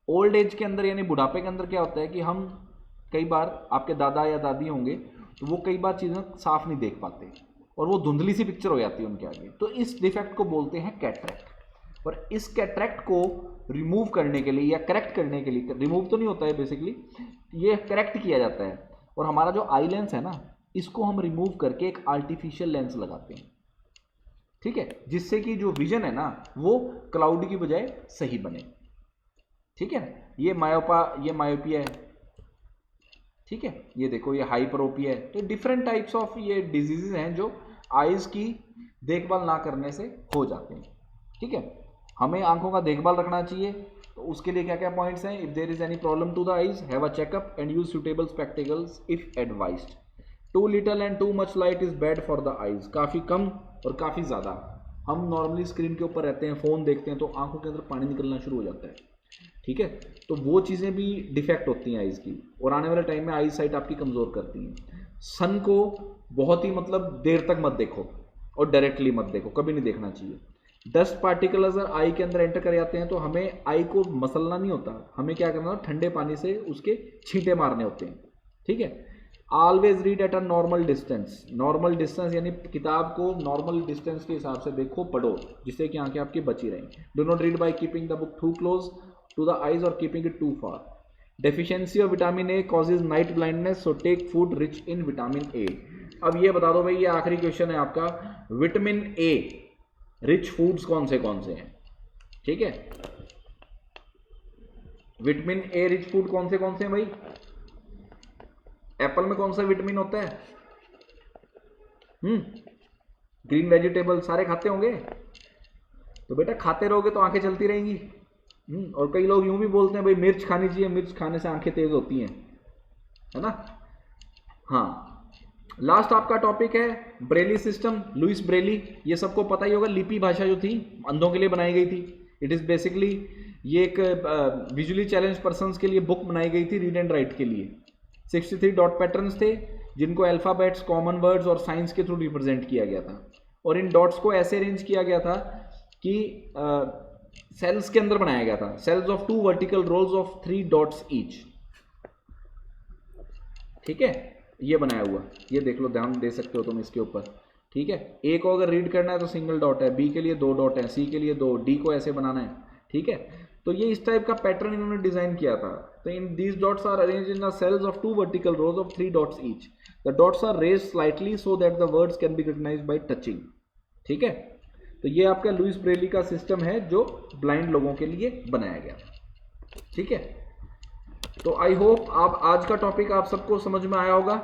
ओल्ड एज के अंदर यानी बुढ़ापे के अंदर क्या होता है कि हम कई बार, आपके दादा या दादी होंगे तो वो कई बार चीज़ें साफ नहीं देख पाते और वो धुंधली सी पिक्चर हो जाती है उनके आगे, तो इस डिफेक्ट को बोलते हैं कैटरैक्ट। और इस कैटरेक्ट को रिमूव करने के लिए या करेक्ट करने के लिए, रिमूव तो नहीं होता है बेसिकली, ये करेक्ट किया जाता है। और हमारा जो आई लेंस है ना, इसको हम रिमूव करके एक आर्टिफिशियल लेंस लगाते हैं, ठीक है, जिससे कि जो विजन है ना वो क्लाउड की बजाय सही बने, ठीक है। ये मायोपिया है, ठीक है। ये देखो ये हाइपरोपिया है। तो डिफरेंट टाइप्स ऑफ ये डिजीजेज हैं जो आईज की देखभाल ना करने से हो जाते हैं, ठीक है। हमें आंखों का देखभाल रखना चाहिए, तो उसके लिए क्या क्या पॉइंट्स हैं? If there is any problem to the eyes, have a checkup and use suitable spectacles if advised. Too little and too much light is bad for the eyes. काफ़ी कम और काफ़ी ज़्यादा, हम नॉर्मली स्क्रीन के ऊपर रहते हैं, फ़ोन देखते हैं, तो आंखों के अंदर पानी निकलना शुरू हो जाता है, ठीक है। तो वो चीज़ें भी डिफेक्ट होती हैं आइज़ की, और आने वाले टाइम में आई साइट आपकी कमज़ोर करती हैं। सन को बहुत ही मतलब देर तक मत देखो, और डायरेक्टली मत देखो, कभी नहीं देखना चाहिए। डस्ट पार्टिकल अगर आई के अंदर एंटर कर जाते हैं तो हमें आई को मसलना नहीं होता, हमें क्या करना है, ठंडे पानी से उसके छींटे मारने होते हैं, ठीक है। Always read at a normal distance. Normal distance यानी किताब को नॉर्मल डिस्टेंस के हिसाब से देखो, पढ़ो, जिससे कि आंखें आपकी बची रहें। Do not read by keeping the book too close to the eyes और keeping it too far. Deficiency of vitamin A causes night blindness, so take food rich in vitamin A. अब ये बता दो भाई, ये आखिरी क्वेश्चन है आपका, विटामिन ए रिच फूड्स कौन से हैं, ठीक है। विटामिन ए रिच फूड कौन से हैं भाई? एप्पल में कौन सा विटामिन होता है? ग्रीन वेजिटेबल सारे खाते होंगे, तो बेटा खाते रहोगे तो आंखें चलती रहेंगी। और कई लोग यूं भी बोलते हैं भाई मिर्च खानी चाहिए, मिर्च खाने से आंखें तेज होती हैं, है ना। हाँ, लास्ट आपका टॉपिक है ब्रेली सिस्टम, लुइस ब्रेली। ये सबको पता ही होगा, लिपि भाषा जो थी अंधों के लिए बनाई गई थी। इट इज़ बेसिकली ये एक विजुअली चैलेंज पर्सन्स के लिए बुक बनाई गई थी, रीड एंड राइट के लिए। 63 डॉट पैटर्न्स थे, जिनको अल्फ़ाबेट्स, कॉमन वर्ड्स और साइंस के थ्रू रिप्रेजेंट किया गया था। और इन डॉट्स को ऐसे अरेंज किया गया था कि सेल्स के अंदर बनाया गया था, cells of 2 vertical rolls of 3 dots each, ठीक है। ये बनाया हुआ, ये देख लो, ध्यान दे सकते हो तुम इसके ऊपर, ठीक है। ए को अगर रीड करना है तो सिंगल डॉट है, बी के लिए 2 डॉट है, सी के लिए 2, डी को ऐसे बनाना है, ठीक है। तो ये इस टाइप का पैटर्न इन्होंने डिजाइन किया था। तो in these dots are arranged in the cells of 2 vertical rows of 3 dots each. The dots are raised slightly so that the words can be recognised by touching, ठीक है। तो ये आपका लुइस ब्रेली का system है जो blind लोगों के लिए बनाया गया, ठीक है। तो आई होप आप आज का टॉपिक आप सबको समझ में आया होगा,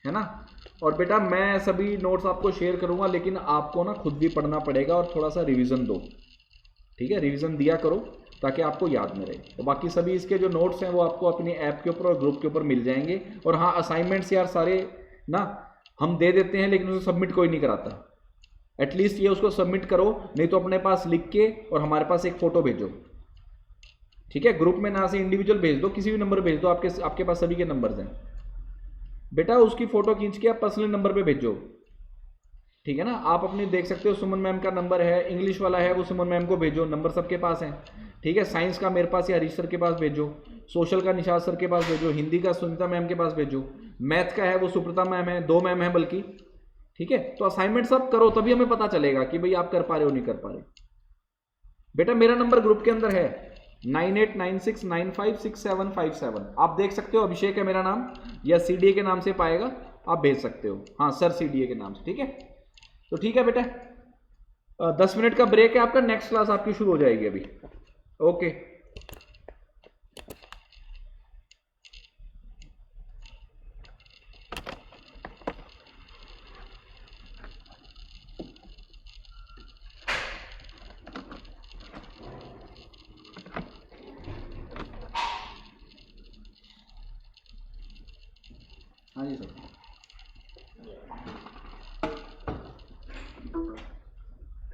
है ना। और बेटा मैं सभी नोट्स आपको शेयर करूंगा, लेकिन आपको ना खुद भी पढ़ना पड़ेगा और थोड़ा सा रिवीजन दो, ठीक है। रिवीजन दिया करो ताकि आपको याद में रहे। तो बाकी सभी इसके जो नोट्स हैं वो आपको अपनी ऐप के ऊपर और ग्रुप के ऊपर मिल जाएंगे। और हाँ, असाइनमेंट्स यार सारे ना हम दे देते हैं, लेकिन उसे सबमिट कोई नहीं कराता। एटलीस्ट ये उसको सबमिट करो, नहीं तो अपने पास लिख के और हमारे पास एक फ़ोटो भेजो, ठीक है। ग्रुप में ना से इंडिविजुअल भेज दो, किसी भी नंबर भेज दो, आपके पास सभी के नंबर्स हैं बेटा। उसकी फ़ोटो खींच के आप पर्सनल नंबर पे भेजो, ठीक है ना। आप अपनी देख सकते हो, सुमन मैम का नंबर है, इंग्लिश वाला है वो सुमन मैम को भेजो, नंबर सबके पास है, ठीक है। साइंस का मेरे पास या हरीश सर के पास भेजो, सोशल का निशाद सर के पास भेजो, हिंदी का सुनीता मैम के पास भेजो, मैथ का है वो सुप्रता मैम है, 2 मैम है बल्कि, ठीक है। तो असाइनमेंट सब करो, तभी हमें पता चलेगा कि भाई आप कर पा रहे हो नहीं कर पा रहे। बेटा मेरा नंबर ग्रुप के अंदर है 9896956757। आप देख सकते हो, अभिषेक है मेरा नाम, या सीडीए के नाम से पाएगा, आप भेज सकते हो, हाँ सर सीडीए के नाम से, ठीक है। तो ठीक है बेटा, 10 मिनट का ब्रेक है आपका, नेक्स्ट क्लास आपकी शुरू हो जाएगी अभी, ओके। हाँ जी सर।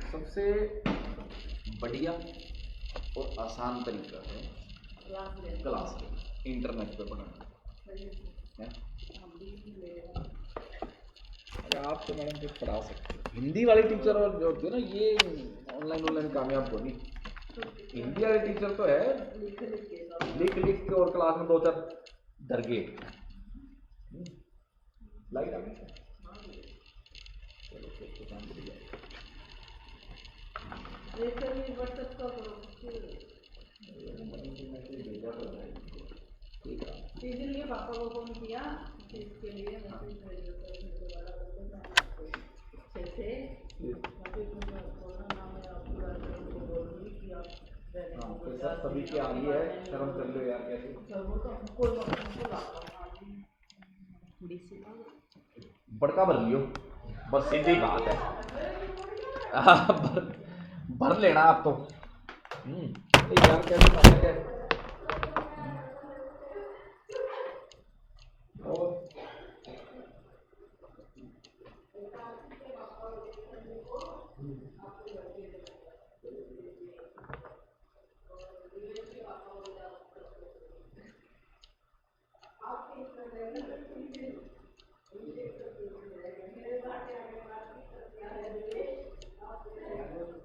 सबसे बढ़िया और आसान तरीका है क्लास में इंटरनेट पे पढ़ाना है। अरे आप तो मैडम कुछ पढ़ा सकते हो, हिंदी वाले टीचर और जो होते हैं ना, ये ऑनलाइन कामयाब हो नहीं। हिंदी वाले टीचर तो है लिख के और क्लास में 2-4 दरगे लाइट आ गई। चलो फिर तो काम कर जाएगा।
इसीलिए पापा को फोन किया इसके लिए मैसेज भेज देता है दोबारा
सर सभी की आ रही है, शर्म कर लो यार कैसे बड़का भर लियो, बस सीधी बात है। भर लेना आप तो यार कैसे खाते हैं और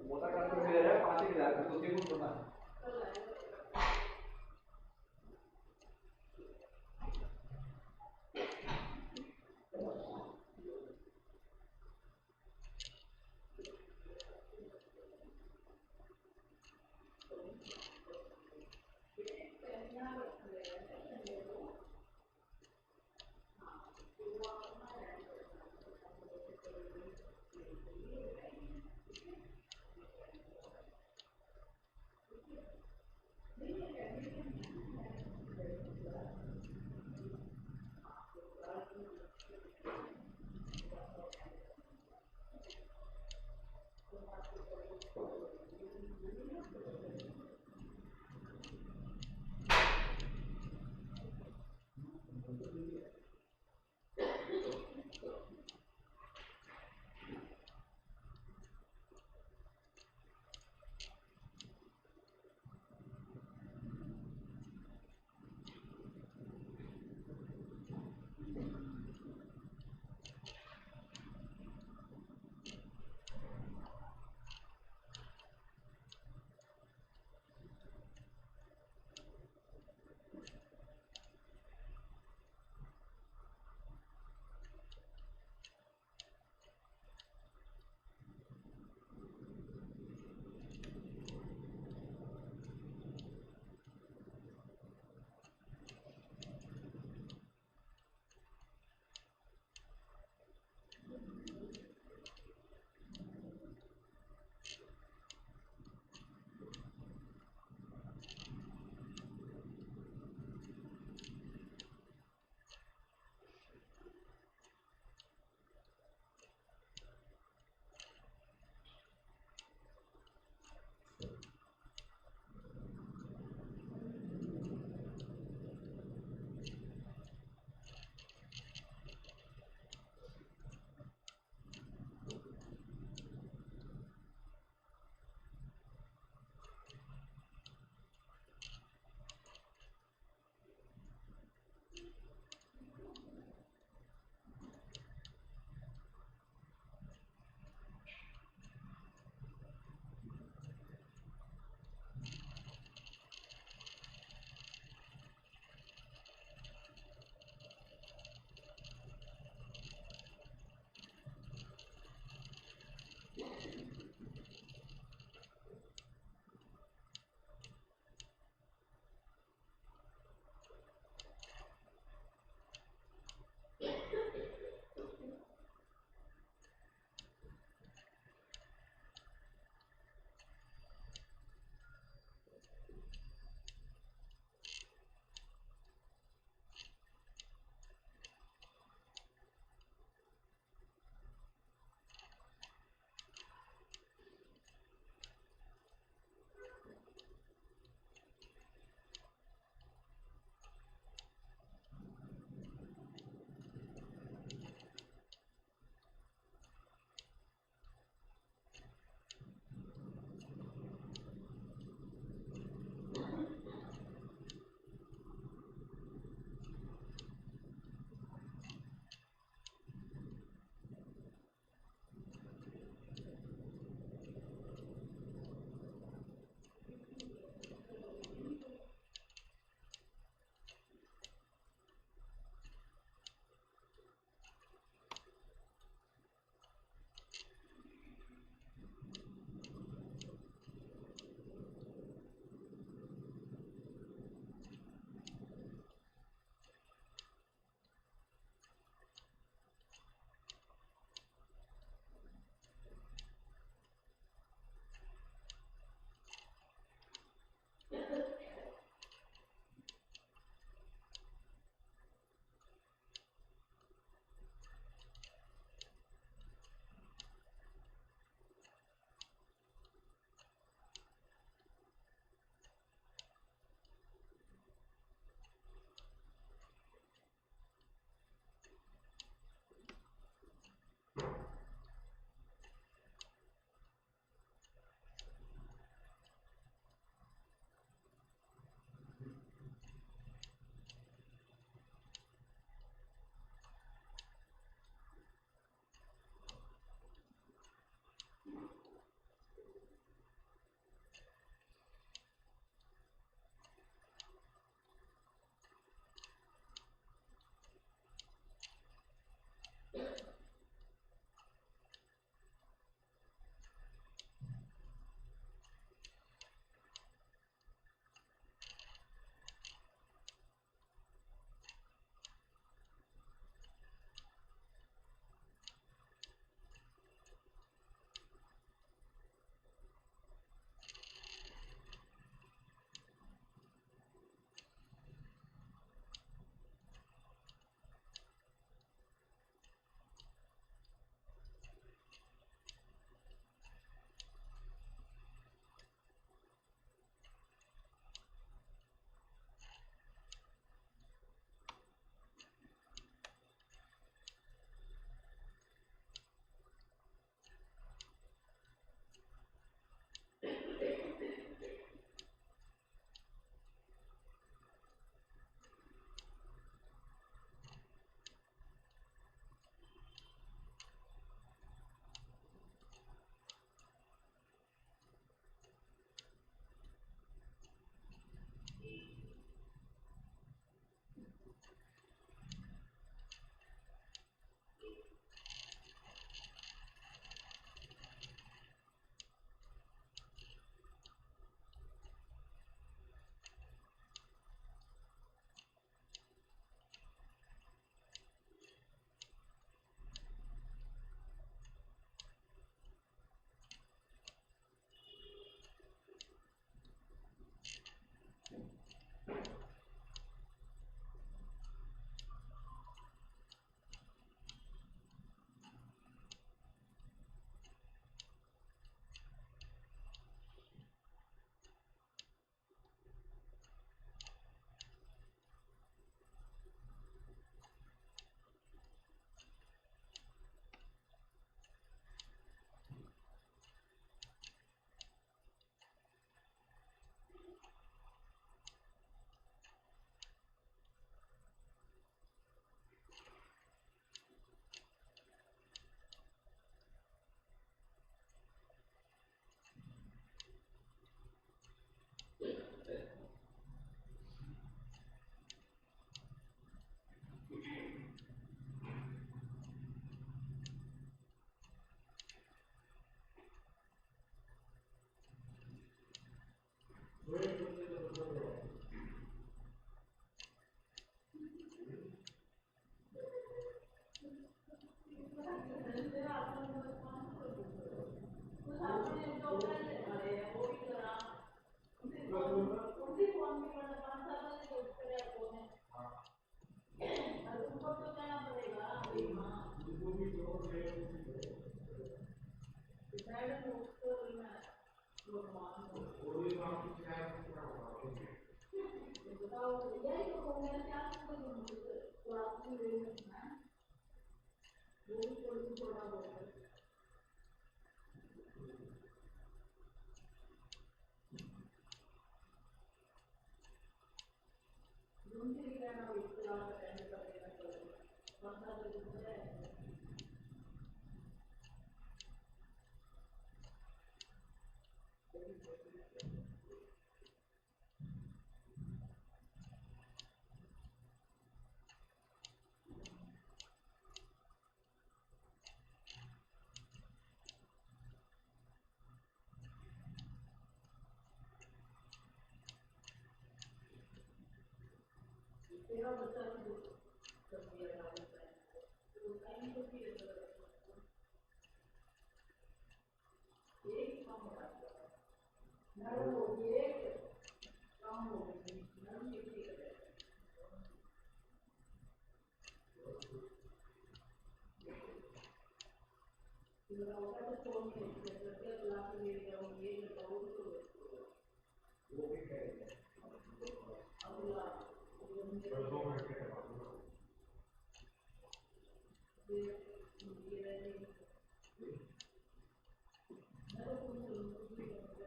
मोटा करके दे रहा है 5,000 का तो कुछ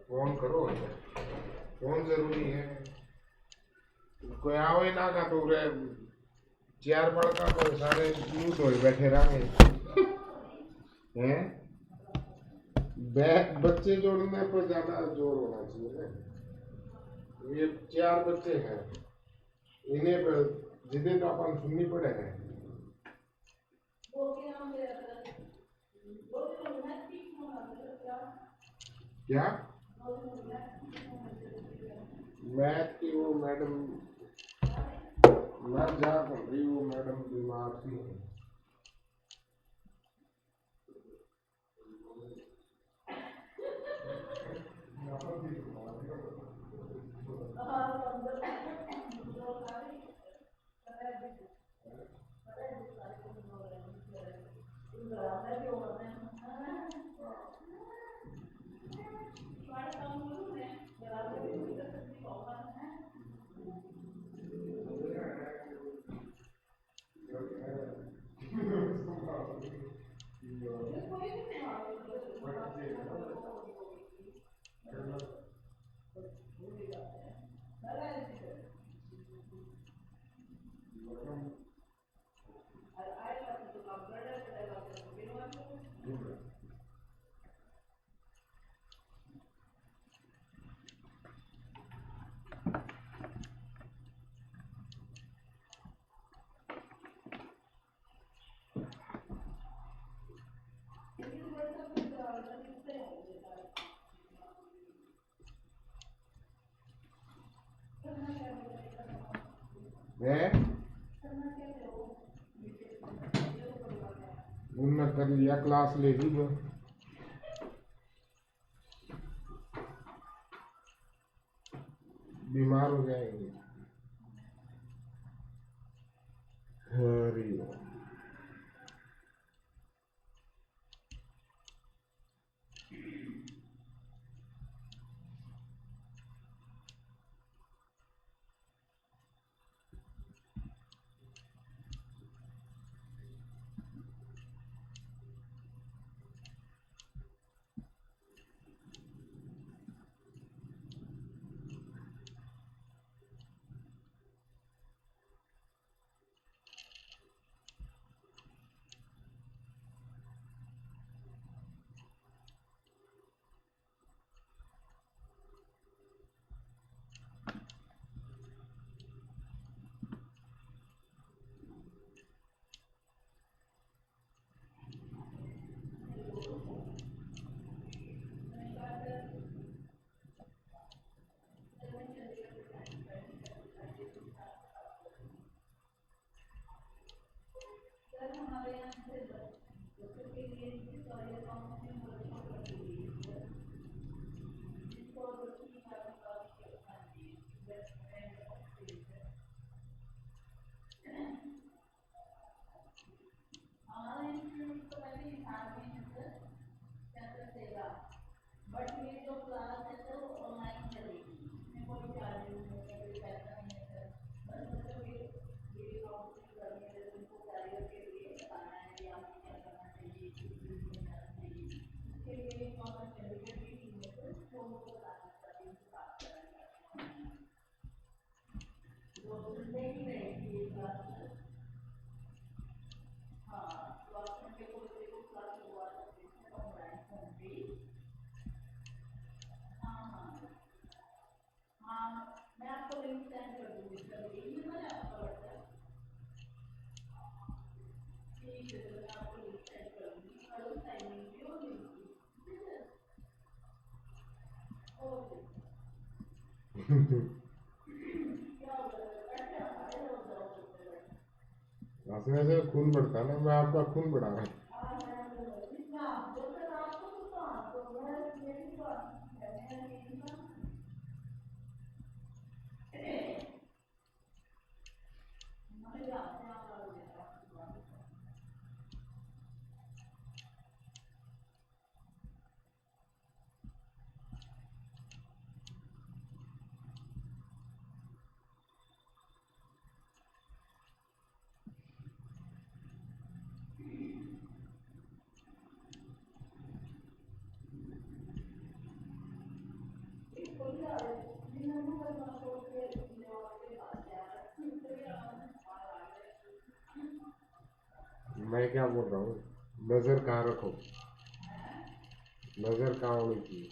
फोन करो, फोन जरूरी है। कोई आवे ना का तो रे चार बड़का कोई सारे यूथ हो बैठे रहेंगे हैं। बच्चे जोड़ने पर ज्यादा जोर होना चाहिए ना। ये 4 बच्चे हैं, इन्हें पर जिन्हें तो अपन सुननी पड़े हैं। क्या मैथ की वो मैडम मैं जा रही, वो मैडम बीमार थी। उनने कर लिया क्लास ले ली वो। बीमार हो जाएंगे। हरी हंसने से खून बढ़ता है ना, मैं आपका खून बढ़ा रहा हूँ। मैं क्या बोल रहा हूँ, नजर कहाँ रखो, नजर कहाँ होनी चाहिए।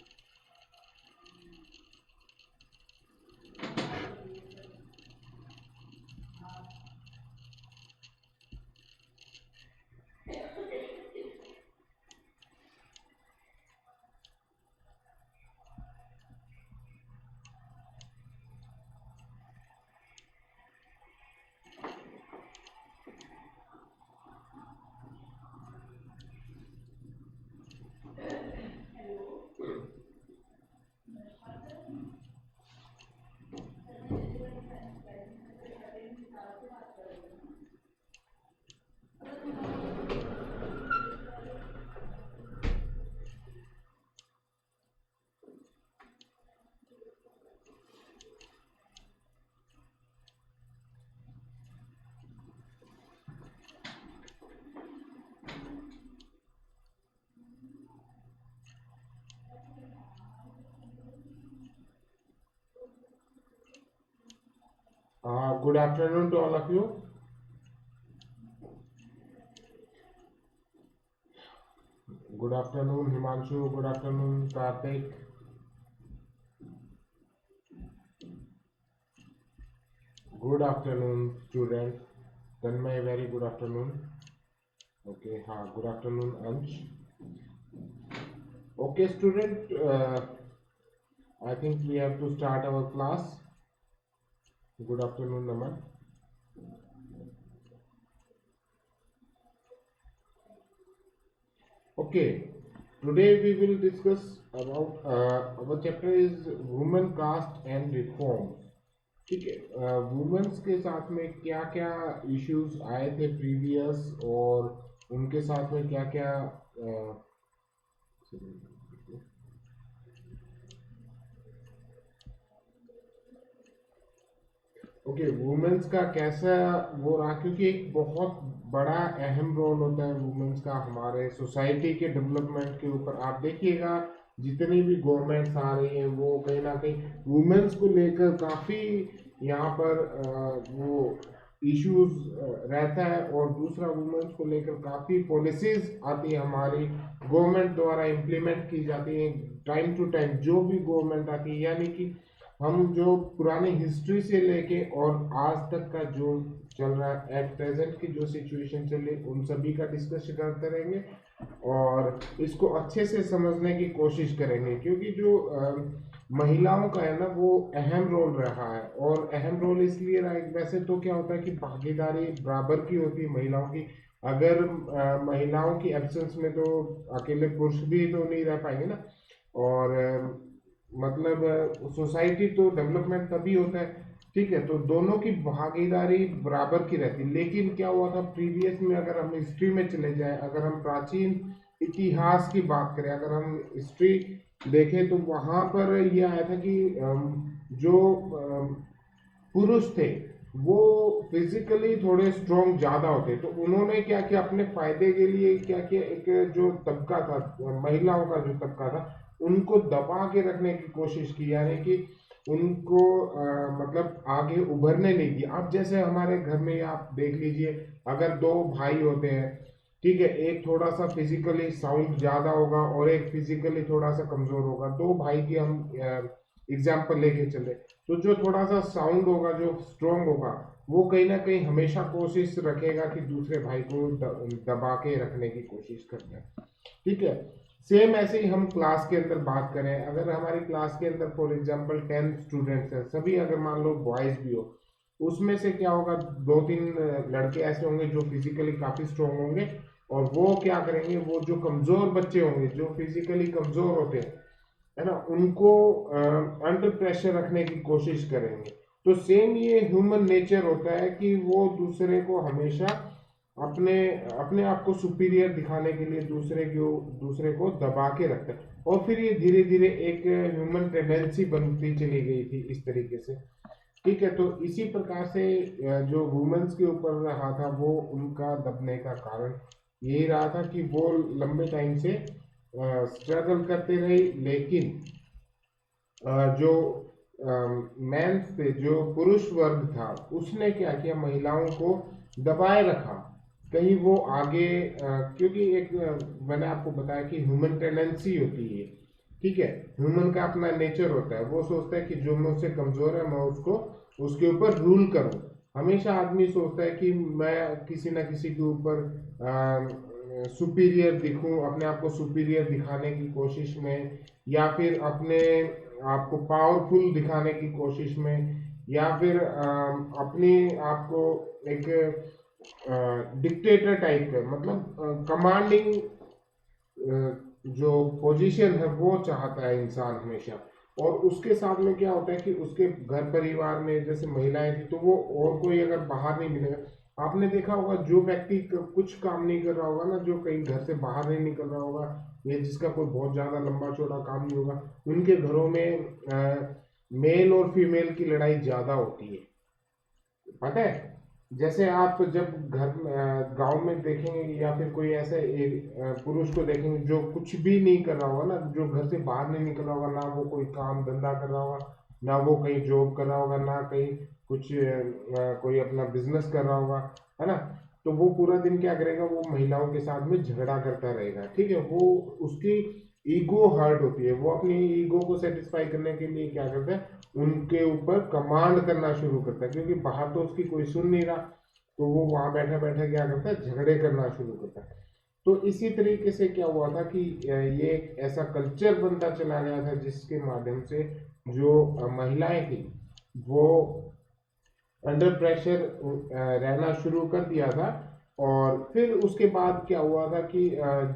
Good afternoon to all of you. Good afternoon, Himanshu. Good afternoon, Karthik. Good afternoon, student. Tanmay, very good afternoon. Okay, good afternoon, Ansh. Okay, student. I think we have to start our class. Good afternoon, Naman. Okay, today we will discuss about our chapter is women caste and reform. ठीक है, women's के साथ में क्या क्या issues आए थे previous, और उनके साथ में क्या क्या ओके, वुमेन्स का कैसा वो रहा, क्योंकि एक बहुत बड़ा अहम रोल होता है वुमेन्स का हमारे सोसाइटी के डेवलपमेंट के ऊपर। आप देखिएगा जितनी भी गवर्नमेंट्स आ रही हैं वो कहीं ना कहीं वुमेन्स को लेकर काफ़ी यहाँ पर वो इश्यूज रहता है, और दूसरा वुमेन्स को लेकर काफ़ी पॉलिसीज आती है हमारी गवर्नमेंट द्वारा इम्प्लीमेंट की जाती है टाइम टू टाइम, जो भी गवर्नमेंट आती है। यानी कि हम जो पुरानी हिस्ट्री से लेके और आज तक का जो चल रहा है एट प्रेजेंट की जो सिचुएशन चल रही है उन सभी का डिस्कस करते रहेंगे और इसको अच्छे से समझने की कोशिश करेंगे, क्योंकि जो महिलाओं का है ना वो अहम रोल रहा है। और अहम रोल इसलिए रहा है, वैसे तो क्या होता है कि भागीदारी बराबर की होती है महिलाओं की। अगर महिलाओं की एब्सेंस में तो अकेले पुरुष भी तो नहीं रह पाएंगे ना, और मतलब सोसाइटी तो डेवलपमेंट तभी होता है, ठीक है। तो दोनों की भागीदारी बराबर की रहती है। लेकिन क्या हुआ था प्रीवियस में, अगर हम हिस्ट्री में चले जाएं, अगर हम प्राचीन इतिहास की बात करें, अगर हम हिस्ट्री देखें तो वहाँ पर यह आया था कि जो पुरुष थे वो फिजिकली थोड़े स्ट्रॉन्ग ज़्यादा होते, तो उन्होंने क्या किया अपने फायदे के लिए, क्या किया, एक जो तबका था महिलाओं का जो तबका था उनको दबा के रखने की कोशिश की, यानी कि उनको मतलब आगे उभरने नहीं दिया। अब जैसे हमारे घर में आप देख लीजिए, अगर दो भाई होते हैं, ठीक है, एक थोड़ा सा फिजिकली साउंड ज़्यादा होगा और एक फिजिकली थोड़ा सा कमज़ोर होगा। दो भाई की हम एग्जाम्पल लेके चले, तो जो थोड़ा सा साउंड होगा, जो स्ट्रॉन्ग होगा, वो कहीं ना कहीं हमेशा कोशिश रखेगा कि दूसरे भाई को दबा के रखने की कोशिश करता है, ठीक है। सेम ऐसे ही हम क्लास के अंदर बात करें, अगर हमारी क्लास के अंदर फॉर एग्जांपल 10 स्टूडेंट्स हैं, सभी अगर मान लो बॉयज भी हो, उसमें से क्या होगा, 2-3 लड़के ऐसे होंगे जो फिजिकली काफी स्ट्रांग होंगे, और वो क्या करेंगे, वो जो कमजोर बच्चे होंगे, जो फिजिकली कमजोर होते हैं, है ना, उनको अंडर प्रेशर रखने की कोशिश करेंगे। तो सेम ये ह्यूमन नेचर होता है कि वो दूसरे को हमेशा अपने अपने आप को सुपीरियर दिखाने के लिए दूसरे को दबा के रखता है, और फिर ये धीरे धीरे एक ह्यूमन टेंडेंसी बनती चली गई थी इस तरीके से। ठीक है, तो इसी प्रकार से जो वुमेन्स के ऊपर रहा था, वो उनका दबने का कारण यही रहा था कि वो लंबे टाइम से स्ट्रगल करते रहे, लेकिन जो मेंस थे, जो पुरुष वर्ग था, उसने क्या किया, महिलाओं को दबाए रखा, कहीं वो आगे क्योंकि एक मैंने आपको बताया कि ह्यूमन टेंडेंसी होती है, ठीक है, ह्यूमन का अपना नेचर होता है, वो सोचता है कि जो मुझसे कमजोर है मैं उसको उसके ऊपर रूल करूं। हमेशा आदमी सोचता है कि मैं किसी ना किसी के ऊपर सुपीरियर दिखूं, अपने आप को सुपीरियर दिखाने की कोशिश में, या फिर अपने आपको पावरफुल दिखाने की कोशिश में, या फिर अपने आप को एक डिक्टेटर टाइप का, मतलब कमांडिंग जो पोजीशन है वो चाहता है इंसान हमेशा। और उसके साथ में क्या होता है कि उसके घर परिवार में जैसे महिलाएं थी, तो वो और कोई अगर बाहर नहीं मिलेगा, आपने देखा होगा जो व्यक्ति कुछ काम नहीं कर रहा होगा ना, जो कहीं घर से बाहर नहीं निकल रहा होगा, या जिसका कोई बहुत ज्यादा लंबा चौड़ा काम नहीं होगा, उनके घरों में मेल और फीमेल की लड़ाई ज्यादा होती है, पता है। जैसे आप जब घर गांव में देखेंगे, या फिर कोई ऐसे एक पुरुष को देखेंगे जो कुछ भी नहीं कर रहा होगा ना, जो घर से बाहर नहीं निकल रहा होगा, ना वो कोई काम धंधा कर रहा होगा, ना वो कहीं जॉब कर रहा होगा, ना कहीं कुछ कोई अपना बिजनेस कर रहा होगा, है ना, तो वो पूरा दिन क्या करेगा, वो महिलाओं के साथ में झगड़ा करता रहेगा, ठीक है, वो उसकी ईगो हर्ट होती है, वो अपनी ईगो को सेटिस्फाई करने के लिए क्या करता है, उनके ऊपर कमांड करना शुरू करता है, क्योंकि बाहर तो उसकी कोई सुन नहीं रहा, तो वो वहां बैठा बैठा क्या करता है, झगड़े करना शुरू करता है। तो इसी तरीके से क्या हुआ था कि ये एक ऐसा कल्चर बनता चला गया था, जिसके माध्यम से जो महिलाएं थी वो अंडर प्रेशर रहना शुरू कर दिया था। और फिर उसके बाद क्या हुआ था कि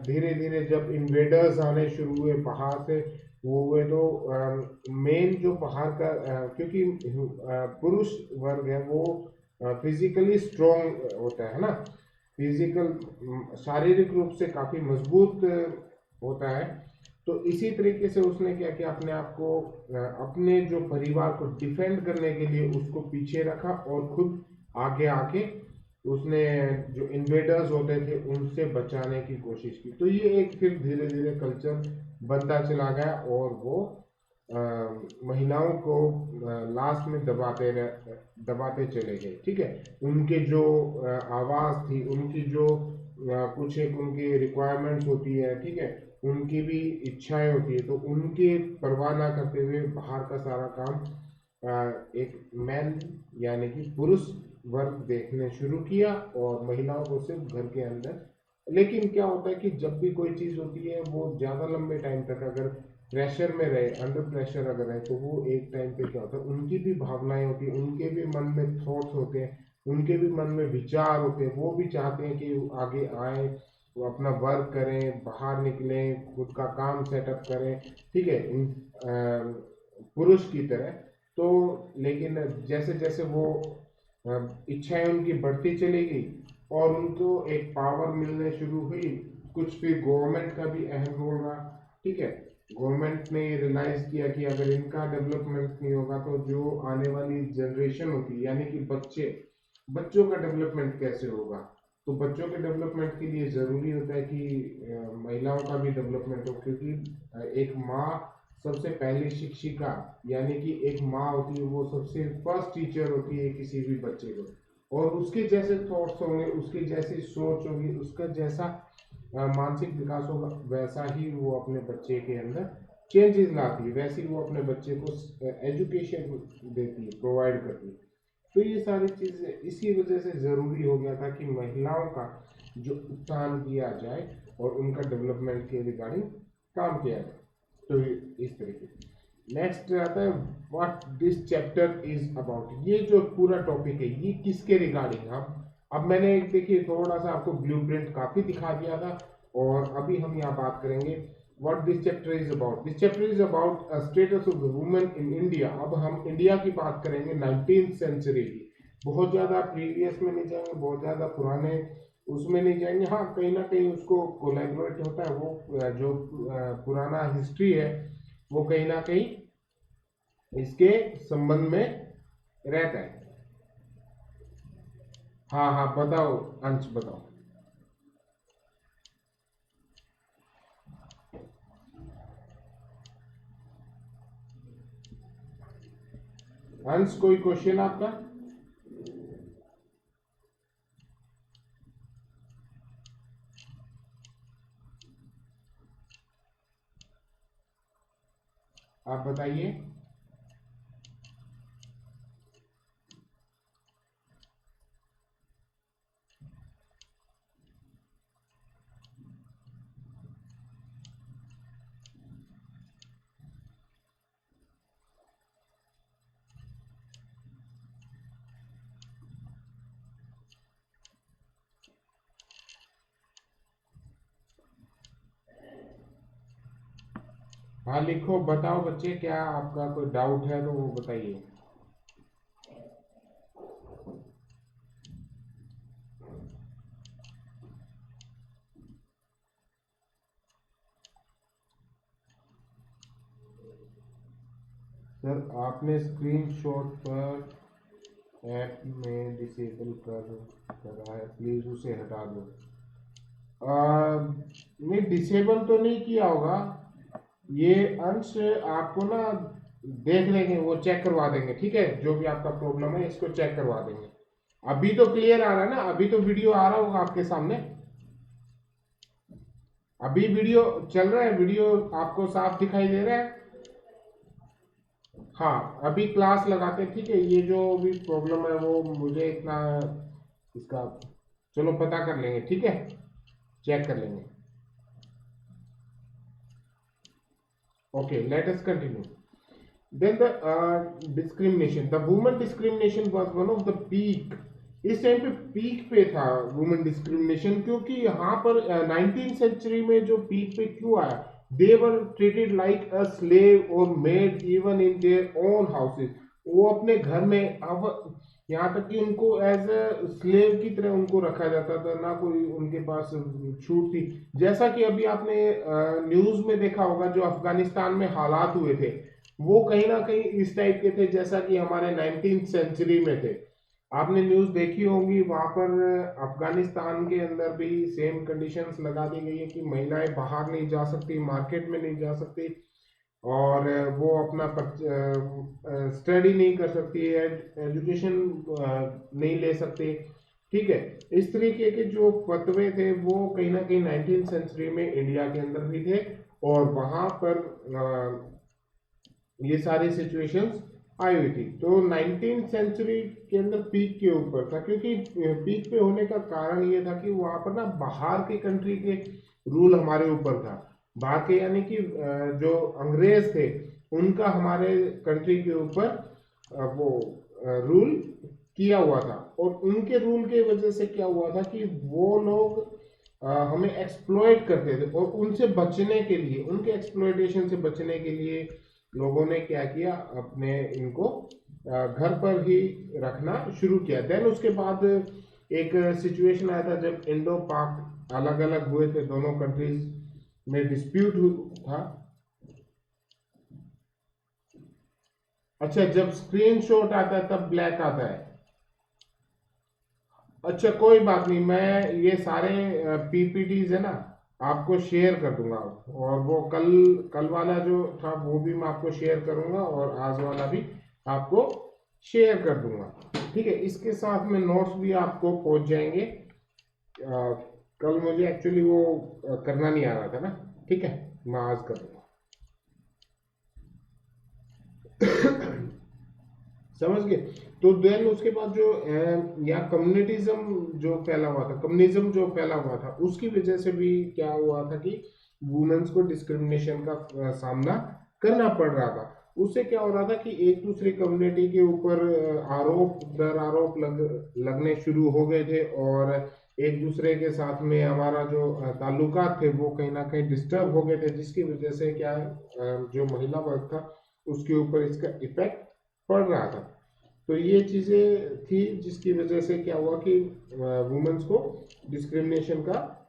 धीरे धीरे जब इन्वेडर्स आने शुरू हुए बाहर से, वो हुए, तो मेन जो बाहर का क्योंकि पुरुष वर्ग है वो फिजिकली स्ट्रॉन्ग होता है ना, फिजिकल शारीरिक रूप से काफी मजबूत होता है। तो इसी तरीके से उसने क्या किया, अपने आप को अपने जो परिवार को डिफेंड करने के लिए उसको पीछे रखा, और खुद आगे आके उसने जो इन्वेडर्स होते थे उनसे बचाने की कोशिश की। तो ये एक फिर धीरे धीरे कल्चर बनता चला गया, और वो महिलाओं को लास्ट में दबाते चले गए, ठीक है। उनके जो आवाज थी, उनकी जो कुछ एक उनकी रिक्वायरमेंट्स होती है, ठीक है, उनकी भी इच्छाएं होती है, तो उनके परवाह ना करते हुए बाहर का सारा काम एक मैन यानी कि पुरुष वर्ग देखने शुरू किया, और महिलाओं को सिर्फ घर के अंदर। लेकिन क्या होता है कि जब भी कोई चीज होती है वो ज्यादा लंबे टाइम तक अगर प्रेशर में रहे, अंडर प्रेशर अगर रहे, तो वो एक टाइम पे क्या होता है, उनकी भी भावनाएं होती है, उनके भी मन में थॉट्स होते हैं, उनके भी मन में विचार होते हैं, वो भी चाहते हैं कि आगे आए, वो अपना वर्क करें, बाहर निकलें, खुद का काम सेटअप करें, ठीक है, पुरुष की तरह। तो लेकिन जैसे जैसे वो इच्छाएं उनकी बढ़ती चली गई, और उनको एक पावर मिलने शुरू हुई, कुछ फिर गवर्नमेंट का भी अहम रोल रहा, ठीक है। गवर्नमेंट ने रियलाइज किया कि अगर इनका डेवलपमेंट नहीं होगा, तो जो आने वाली जनरेशन होगी, यानी कि बच्चों का डेवलपमेंट कैसे होगा। तो बच्चों के डेवलपमेंट के लिए जरूरी होता है कि महिलाओं का भी डेवलपमेंट हो, क्योंकि एक माँ सबसे पहली शिक्षिका, यानी कि एक माँ होती है, वो सबसे फर्स्ट टीचर होती है किसी भी बच्चे को, और उसके जैसे थॉट्स होंगे, उसकी जैसी सोच होगी, उसका जैसा मानसिक विकास होगा, वैसा ही वो अपने बच्चे के अंदर चेंजेस लाती है, वैसे ही वो अपने बच्चे को एजुकेशन देती है, प्रोवाइड करती है। तो ये सारी चीजें इसी वजह से जरूरी हो गया था कि महिलाओं का जो उत्थान किया जाए, और उनका डेवलपमेंट के रिगार्डिंग काम किया जाए। तो इस तरीके। नेक्स्ट आता है what this chapter is about. ये जो पूरा टॉपिक है ये किसके रिगार्डिंग। अब मैंने देखिए थोड़ा सा आपको ब्लूप्रिंट काफी दिखा दिया था, और अभी हम यहाँ बात करेंगे what this chapter is about. This chapter is about status of the women in India. अब हम इंडिया की बात करेंगे 19th सेंचुरी की। बहुत ज्यादा प्रीवियस में नहीं जाएंगे, बहुत ज्यादा पुराने उसमें नहीं जाएंगे। हाँ, कहीं ना कहीं उसको कोलैबोरेट होता है, वो जो पुराना हिस्ट्री है वो कहीं ना कहीं इसके संबंध में रहता है। हाँ हाँ, बताओ अंश, बताओ। अंश, कोई क्वेश्चन आपका? आप बताइए। हाँ लिखो, बताओ बच्चे, क्या आपका कोई डाउट है तो वो बताइए। सर आपने स्क्रीनशॉट पर ऐप में डिसेबल करा है, प्लीज उसे हटा दो। नहीं, डिसेबल तो नहीं किया होगा। ये अंश आपको ना देख लेंगे, वो चेक करवा देंगे, ठीक है। जो भी आपका प्रॉब्लम है इसको चेक करवा देंगे। अभी तो क्लियर आ रहा है ना, अभी तो वीडियो आ रहा होगा आपके सामने। अभी वीडियो चल रहा है, वीडियो आपको साफ दिखाई दे रहा है। हाँ, अभी क्लास लगाते हैं, ठीक है। ये जो भी प्रॉब्लम है वो मुझे इतना इसका चलो पता कर लेंगे, ठीक है, चेक कर लेंगे। Okay, let us continue. Then the discrimination, the woman discrimination was one of the peak. इस टाइम पे पीक पे था वुमेन डिस्क्रिमिनेशन, क्योंकि यहाँ पर 19th सेंचुरी में जो पीक पे क्यों आया, they were treated like a slave और made even in their own houses. वो अपने घर में, अब यहाँ तक कि उनको एज अ स्लेव की तरह उनको रखा जाता था, ना कोई उनके पास छूट थी। जैसा कि अभी आपने न्यूज में देखा होगा, जो अफगानिस्तान में हालात हुए थे वो कहीं ना कहीं इस टाइप के थे जैसा कि हमारे 19th सेंचुरी में थे। आपने न्यूज देखी होंगी, वहां पर अफगानिस्तान के अंदर भी सेम कंडीशंस लगा दी गई है कि महिलाएं बाहर नहीं जा सकती, मार्केट में नहीं जा सकती, और वो अपना स्टडी नहीं कर सकती, एजुकेशन नहीं ले सकती, ठीक है। इस तरीके के जो फतवे थे वो कहीं ना कहीं 19th सेंचुरी में इंडिया के अंदर भी थे, और वहां पर ये सारी सिचुएशंस आई हुई थी। तो 19th सेंचुरी के अंदर पीक के ऊपर था, क्योंकि पीक पे होने का कारण ये था कि वहां पर ना बाहर के कंट्री के रूल हमारे ऊपर था। बाहर के यानी कि जो अंग्रेज थे उनका हमारे कंट्री के ऊपर वो रूल किया हुआ था, और उनके रूल के वजह से क्या हुआ था कि वो लोग हमें एक्सप्लॉइट करते थे, और उनसे बचने के लिए, उनके एक्सप्लॉइटेशन से बचने के लिए लोगों ने क्या किया, अपने इनको घर पर ही रखना शुरू किया। देन उसके बाद एक सिचुएशन आया था जब इंडो पाक अलग अलग हुए थे, दोनों कंट्रीज में डिस्प्यूट था। अच्छा, जब स्क्रीनशॉट आता है तब ब्लैक आता है। अच्छा कोई बात नहीं, मैं ये सारे पीपीटीज है ना आपको शेयर कर दूंगा, और वो कल वाला जो था वो भी मैं आपको शेयर करूंगा, और आज वाला भी आपको शेयर कर दूंगा, ठीक है। इसके साथ में नोट्स भी आपको पहुंच जाएंगे। कल मुझे एक्चुअली वो करना नहीं आ रहा था ना, ठीक है, मैं आज कर दूंगा। समझ गए। तो देन उसके बाद जो या कम्युनिज्म जो फैला हुआ था, उसकी वजह से भी क्या हुआ था कि वुमेन्स को डिस्क्रिमिनेशन का सामना करना पड़ रहा था। उससे क्या हो रहा था कि एक दूसरी कम्युनिटी के ऊपर आरोप दर आरोप लगने शुरू हो गए थे और एक दूसरे के साथ में हमारा जो ताल्लुकात थे वो कहीं ना कहीं डिस्टर्ब हो गए थे, जिसकी वजह से क्या जो महिला वर्ग था उसके ऊपर इसका इफेक्ट पड़ रहा था। तो ये चीज़ें थी जिसकी वजह से क्या हुआ कि वुमेन्स को डिस्क्रिमिनेशन का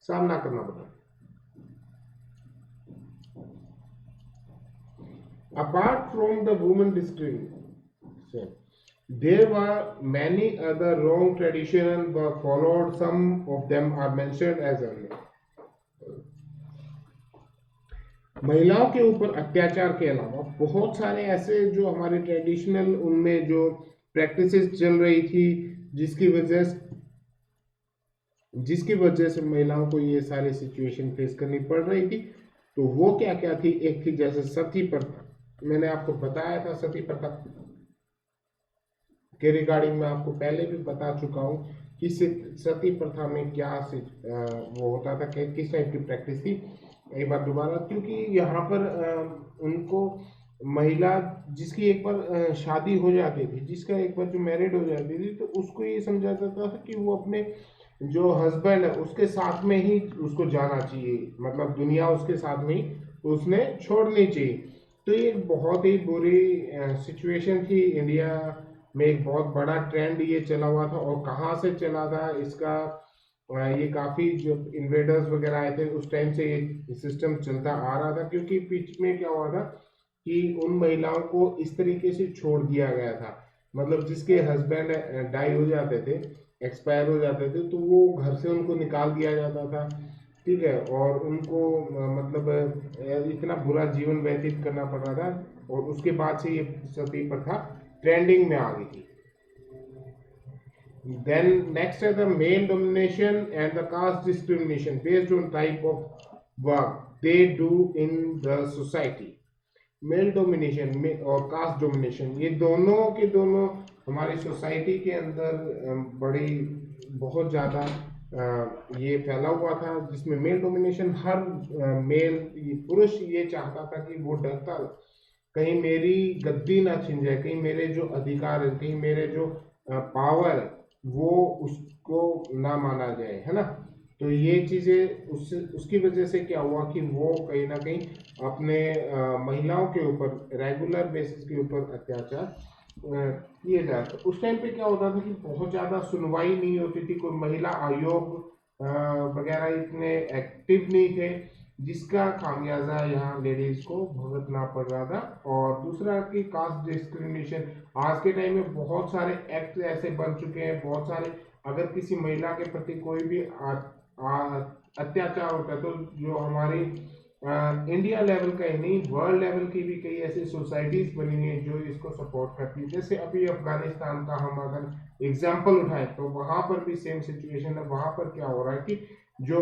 सामना करना पड़ा। Apart from the women discrimination, there were many other wrong traditions were followed. Some of them are mentioned as earlier. महिलाओं के ऊपर अत्याचार के अलावा बहुत सारे ऐसे जो हमारे ट्रेडिशनल उनमें जो प्रैक्टिसेस चल रही थी जिसकी वजह से महिलाओं को ये सारी सिचुएशन फेस करनी पड़ रही थी। तो वो क्या क्या थी? एक थी जैसे सती प्रथा। मैंने आपको बताया था सती प्रथा के रिगार्डिंग में आपको पहले भी बता चुका हूँ कि सती प्रथा में क्या वो होता था, किस टाइप की प्रैक्टिस थी। एक बार दोबारा, क्योंकि यहाँ पर उनको महिला जिसकी एक बार शादी हो जाती थी, जिसका एक बार जो मैरिड हो जाती थी, तो उसको ये समझा जाता था कि वो अपने जो हस्बैंड है उसके साथ में ही उसको जाना चाहिए, मतलब दुनिया उसके साथ में ही उसने छोड़नी चाहिए। तो ये बहुत ही बुरी सिचुएशन थी। इंडिया में एक बहुत बड़ा ट्रेंड ये चला हुआ था। और कहाँ से चला था इसका, ये काफ़ी जो इन्वेडर्स वगैरह आए थे उस टाइम से ये सिस्टम चलता आ रहा था। क्योंकि बीच में क्या हुआ था कि उन महिलाओं को इस तरीके से छोड़ दिया गया था, मतलब जिसके हस्बैंड डाई हो जाते थे, एक्सपायर हो जाते थे, तो वो घर से उनको निकाल दिया जाता था, ठीक है, और उनको मतलब इतना बुरा जीवन व्यतीत करना पड़ रहा था। और उसके बाद से ये सती प्रथा ट्रेंडिंग में आ गई थी। Then next है the male domination and the caste discrimination based on type of work they do in the society. Male domination और कास्ट डोमिनेशन, ये दोनों के दोनों हमारी सोसाइटी के अंदर बहुत ज़्यादा ये फैला हुआ था, जिसमें मेल डोमिनेशन हर मेल पुरुष ये चाहता था कि वो डरता कहीं मेरी गद्दी ना छिन जाए, कहीं मेरे जो अधिकार है, कहीं मेरे जो पावर वो उसको ना माना जाए, है ना। तो ये चीज़ें उसकी वजह से क्या हुआ कि वो कहीं ना कहीं अपने महिलाओं के ऊपर रेगुलर बेसिस के ऊपर अत्याचार किए जाते। तो उस टाइम पे क्या होता था कि बहुत ज़्यादा सुनवाई नहीं होती थी, कोई महिला आयोग वगैरह इतने एक्टिव नहीं थे, जिसका खामियाजा यहाँ लेडीज को भुगतना पड़ रहा था। और दूसरा कि कास्ट डिस्क्रिमिनेशन, आज के टाइम में बहुत सारे एक्ट ऐसे बन चुके हैं, बहुत सारे, अगर किसी महिला के प्रति कोई भी अत्याचार होता है तो जो हमारी इंडिया लेवल का ही नहीं वर्ल्ड लेवल की भी कई ऐसी सोसाइटीज बनी हुई है जो इसको सपोर्ट करती है। जैसे अभी अफगानिस्तान का हम अगर एग्जांपल उठाएं तो वहाँ पर भी सेम सिचुएशन है। वहाँ पर क्या हो रहा है कि जो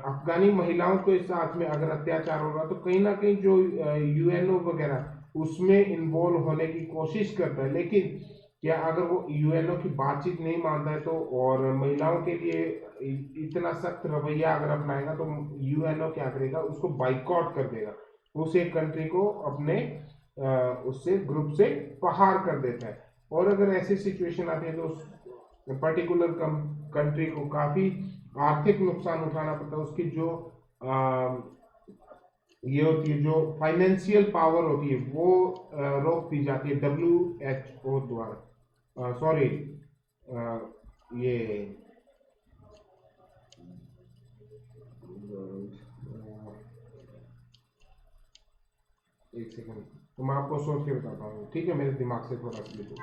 अफगानी महिलाओं के साथ में अगर अत्याचार हो रहा तो कहीं ना कहीं जो यूएनओ वगैरह उसमें इन्वॉल्व होने की कोशिश करता है, लेकिन क्या अगर वो यूएनओ की बातचीत नहीं मानता है तो, और महिलाओं के लिए इतना सख्त रवैया अगर अपनाएगा तो यूएनओ क्या करेगा, उसको बाइकआउट कर देगा, उस एक कंट्री को अपने उससे ग्रुप से बाहर कर देता है। और अगर ऐसी सिचुएशन आती है तो उस पर्टिकुलर कंट्री को काफ़ी आर्थिक नुकसान उठाना पड़ता है। उसकी जो ये होती है, जो फाइनेंशियल पावर होती है वो रोक दी जाती है WHO द्वारा, सॉरी ये एक सेकंड, तो मैं आपको सोच के बताता हूँ, ठीक है, मेरे दिमाग से थोड़ा स्लिप हो।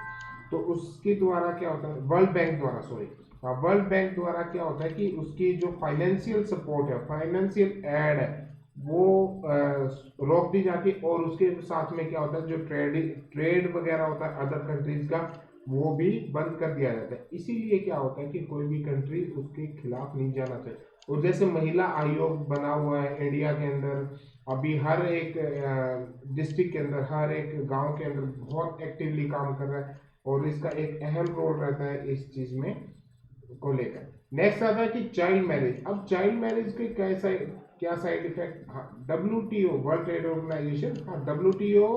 तो उसके द्वारा क्या होता है, वर्ल्ड बैंक द्वारा, सॉरी, वर्ल्ड बैंक द्वारा क्या होता है कि उसकी जो फाइनेंशियल सपोर्ट है, फाइनेंशियल एड है, वो रोक दी जाती है। और उसके साथ में क्या होता है, जो ट्रेड वगैरह होता है अदर कंट्रीज का, वो भी बंद कर दिया जाता है। इसीलिए क्या होता है कि कोई भी कंट्री उसके खिलाफ नहीं जाना चाहिए। और जैसे महिला आयोग बना हुआ है इंडिया के अंदर, अभी हर एक डिस्ट्रिक्ट के अंदर, हर एक गांव के अंदर बहुत एक्टिवली काम कर रहा है, और इसका एक अहम रोल रहता है इस चीज़ में को लेकर। नेक्स्ट आता है कि चाइल्ड मैरिज। अब चाइल्ड मैरिज के क्या साइड इफेक्ट, हाँ WTO वर्ल्ड ट्रेड ऑर्गेनाइजेशन, हाँ WTO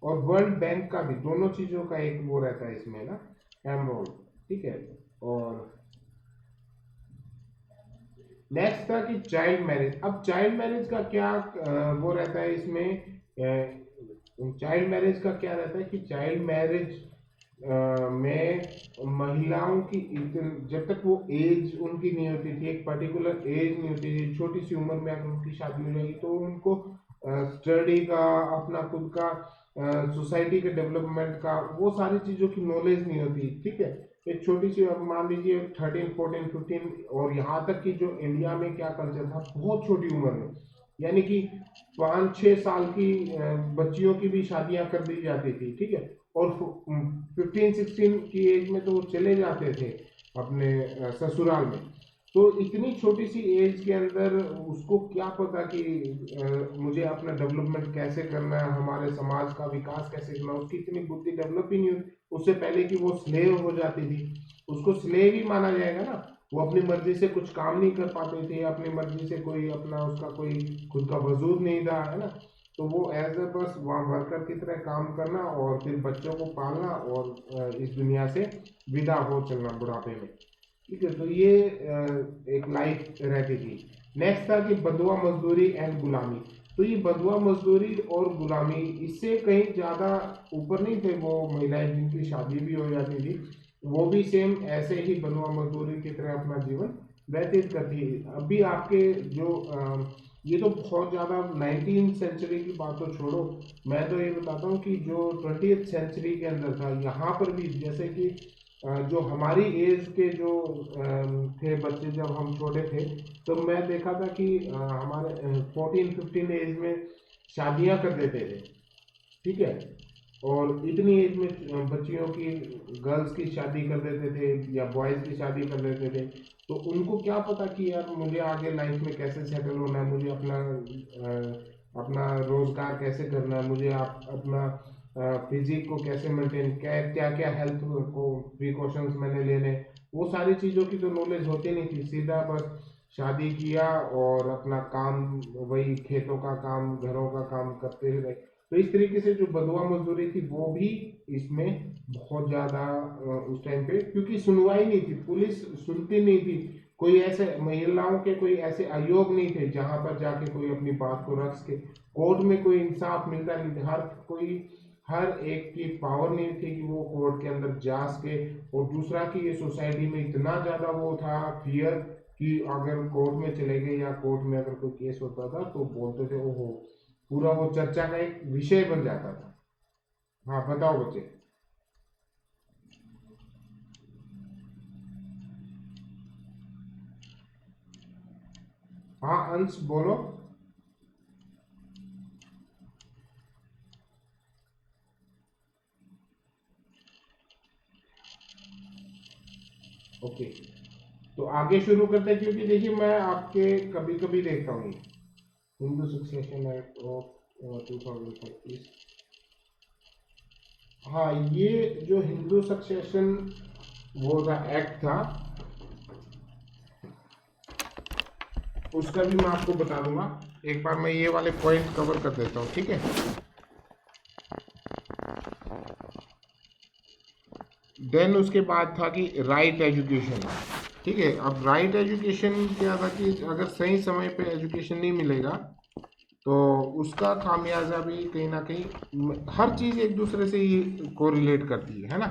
और वर्ल्ड बैंक का भी, दोनों चीजों का एक वो रहता है इसमें ना, अहम रोल, ठीक है। और नेक्स्ट था कि चाइल्ड मैरिज। अब चाइल्ड मैरिज का क्या वो रहता है इसमें, चाइल्ड मैरिज का क्या रहता है कि चाइल्ड मैरिज में महिलाओं की जब तक वो एज उनकी नहीं होती थी, एक पर्टिकुलर एज नहीं होती थी, छोटी सी उम्र में अगर उनकी शादी हो जाएगी तो उनको स्टडी का, अपना खुद का सोसाइटी के डेवलपमेंट का, वो सारी चीज़ों की नॉलेज नहीं होती, ठीक है। एक छोटी सी, मान लीजिए 13, 14, 15, और यहाँ तक कि जो इंडिया में क्या कल्चर था, बहुत छोटी उम्र में, यानी कि 5-6 साल की बच्चियों की भी शादियां कर दी जाती थी, ठीक है। और 15-16 की एज में तो वो चले जाते थे अपने ससुराल में। तो इतनी छोटी सी एज के अंदर उसको क्या पता कि मुझे अपना डेवलपमेंट कैसे करना है, हमारे समाज का विकास कैसे करना, उसकी इतनी बुद्धि डेवलप ही नहीं हुई। उससे पहले कि वो स्लेव हो जाती थी, उसको स्लेव ही माना जाएगा ना। वो अपनी मर्जी से कुछ काम नहीं कर पाते थे, अपनी मर्जी से कोई अपना, उसका कोई खुद का वजूद नहीं था, है ना। तो वो एज अ बस वहाँ वर्कर की तरह काम करना और फिर बच्चों को पालना और इस दुनिया से विदा हो चलना बुढ़ापे में, ठीक है। तो ये एक लाइफ रहती थी। नेक्स्ट था कि बदुआ मजदूरी एंड गुलामी। तो ये बदुआ मजदूरी और गुलामी, इससे कहीं ज़्यादा ऊपर नहीं थे वो महिलाएं जिनकी शादी भी हो जाती थी, वो भी सेम ऐसे ही बदुआ मजदूरी की तरह अपना जीवन व्यतीत करती है। अभी आपके जो ये तो बहुत ज़्यादा 19th सेंचुरी की बात तो छोड़ो, मैं तो ये बताता हूँ कि जो 20th सेंचुरी के अंदर था, यहाँ पर भी जैसे कि जो हमारी एज के जो थे बच्चे, जब हम छोटे थे तो मैं देखा था कि हमारे 14-15 एज में शादियां कर देते थे, ठीक है। और इतनी एज में बच्चियों की, गर्ल्स की शादी कर देते थे या बॉयज़ की शादी कर देते थे। तो उनको क्या पता कि यार मुझे आगे लाइफ में कैसे सेटल होना है, मुझे अपना रोज़गार कैसे करना है, मुझे अपना फिजिक को कैसे मेंटेन, क्या क्या हेल्थ को प्रिकॉशंस मैंने लेने, वो सारी चीज़ों की तो नॉलेज होती नहीं थी। सीधा बस शादी किया और अपना काम, वही खेतों का काम, घरों का काम करते रहे। तो इस तरीके से जो बदुआ मजदूरी थी वो भी इसमें बहुत ज़्यादा उस टाइम पे, क्योंकि सुनवाई नहीं थी, पुलिस सुनती नहीं थी, कोई ऐसे महिलाओं के कोई ऐसे आयोग नहीं थे जहाँ पर जाके कोई अपनी बात को रख सके, कोर्ट में कोई इंसाफ मिलता नहीं था, हर एक की पावर नहीं थी कि वो कोर्ट के अंदर जा सके। और दूसरा कि ये सोसाइटी में इतना ज़्यादा वो था फियर कि अगर कोर्ट में चले गए या कोर्ट में अगर कोई केस होता था तो बोलते थे ओहो, पूरा वो चर्चा का एक विषय बन जाता था। हाँ बताओ बच्चे। हाँ अंश बोलो। ओके, तो आगे शुरू करते हैं, क्योंकि देखिए मैं आपके कभी कभी देखता हूँ हिंदू सक्सेशन एक्ट ऑफ 2025। हाँ, ये जो हिंदू सक्सेशन वो एक्ट था, उसका भी मैं आपको बता दूंगा। एक बार मैं ये वाले पॉइंट कवर कर देता हूँ, ठीक है। देन उसके बाद था कि राइट एजुकेशन, ठीक है। अब राइट एजुकेशन क्या था कि अगर सही समय पे एजुकेशन नहीं मिलेगा तो उसका खामियाजा भी कहीं ना कहीं, हर चीज़ एक दूसरे से ही कोरिलेट करती है ना।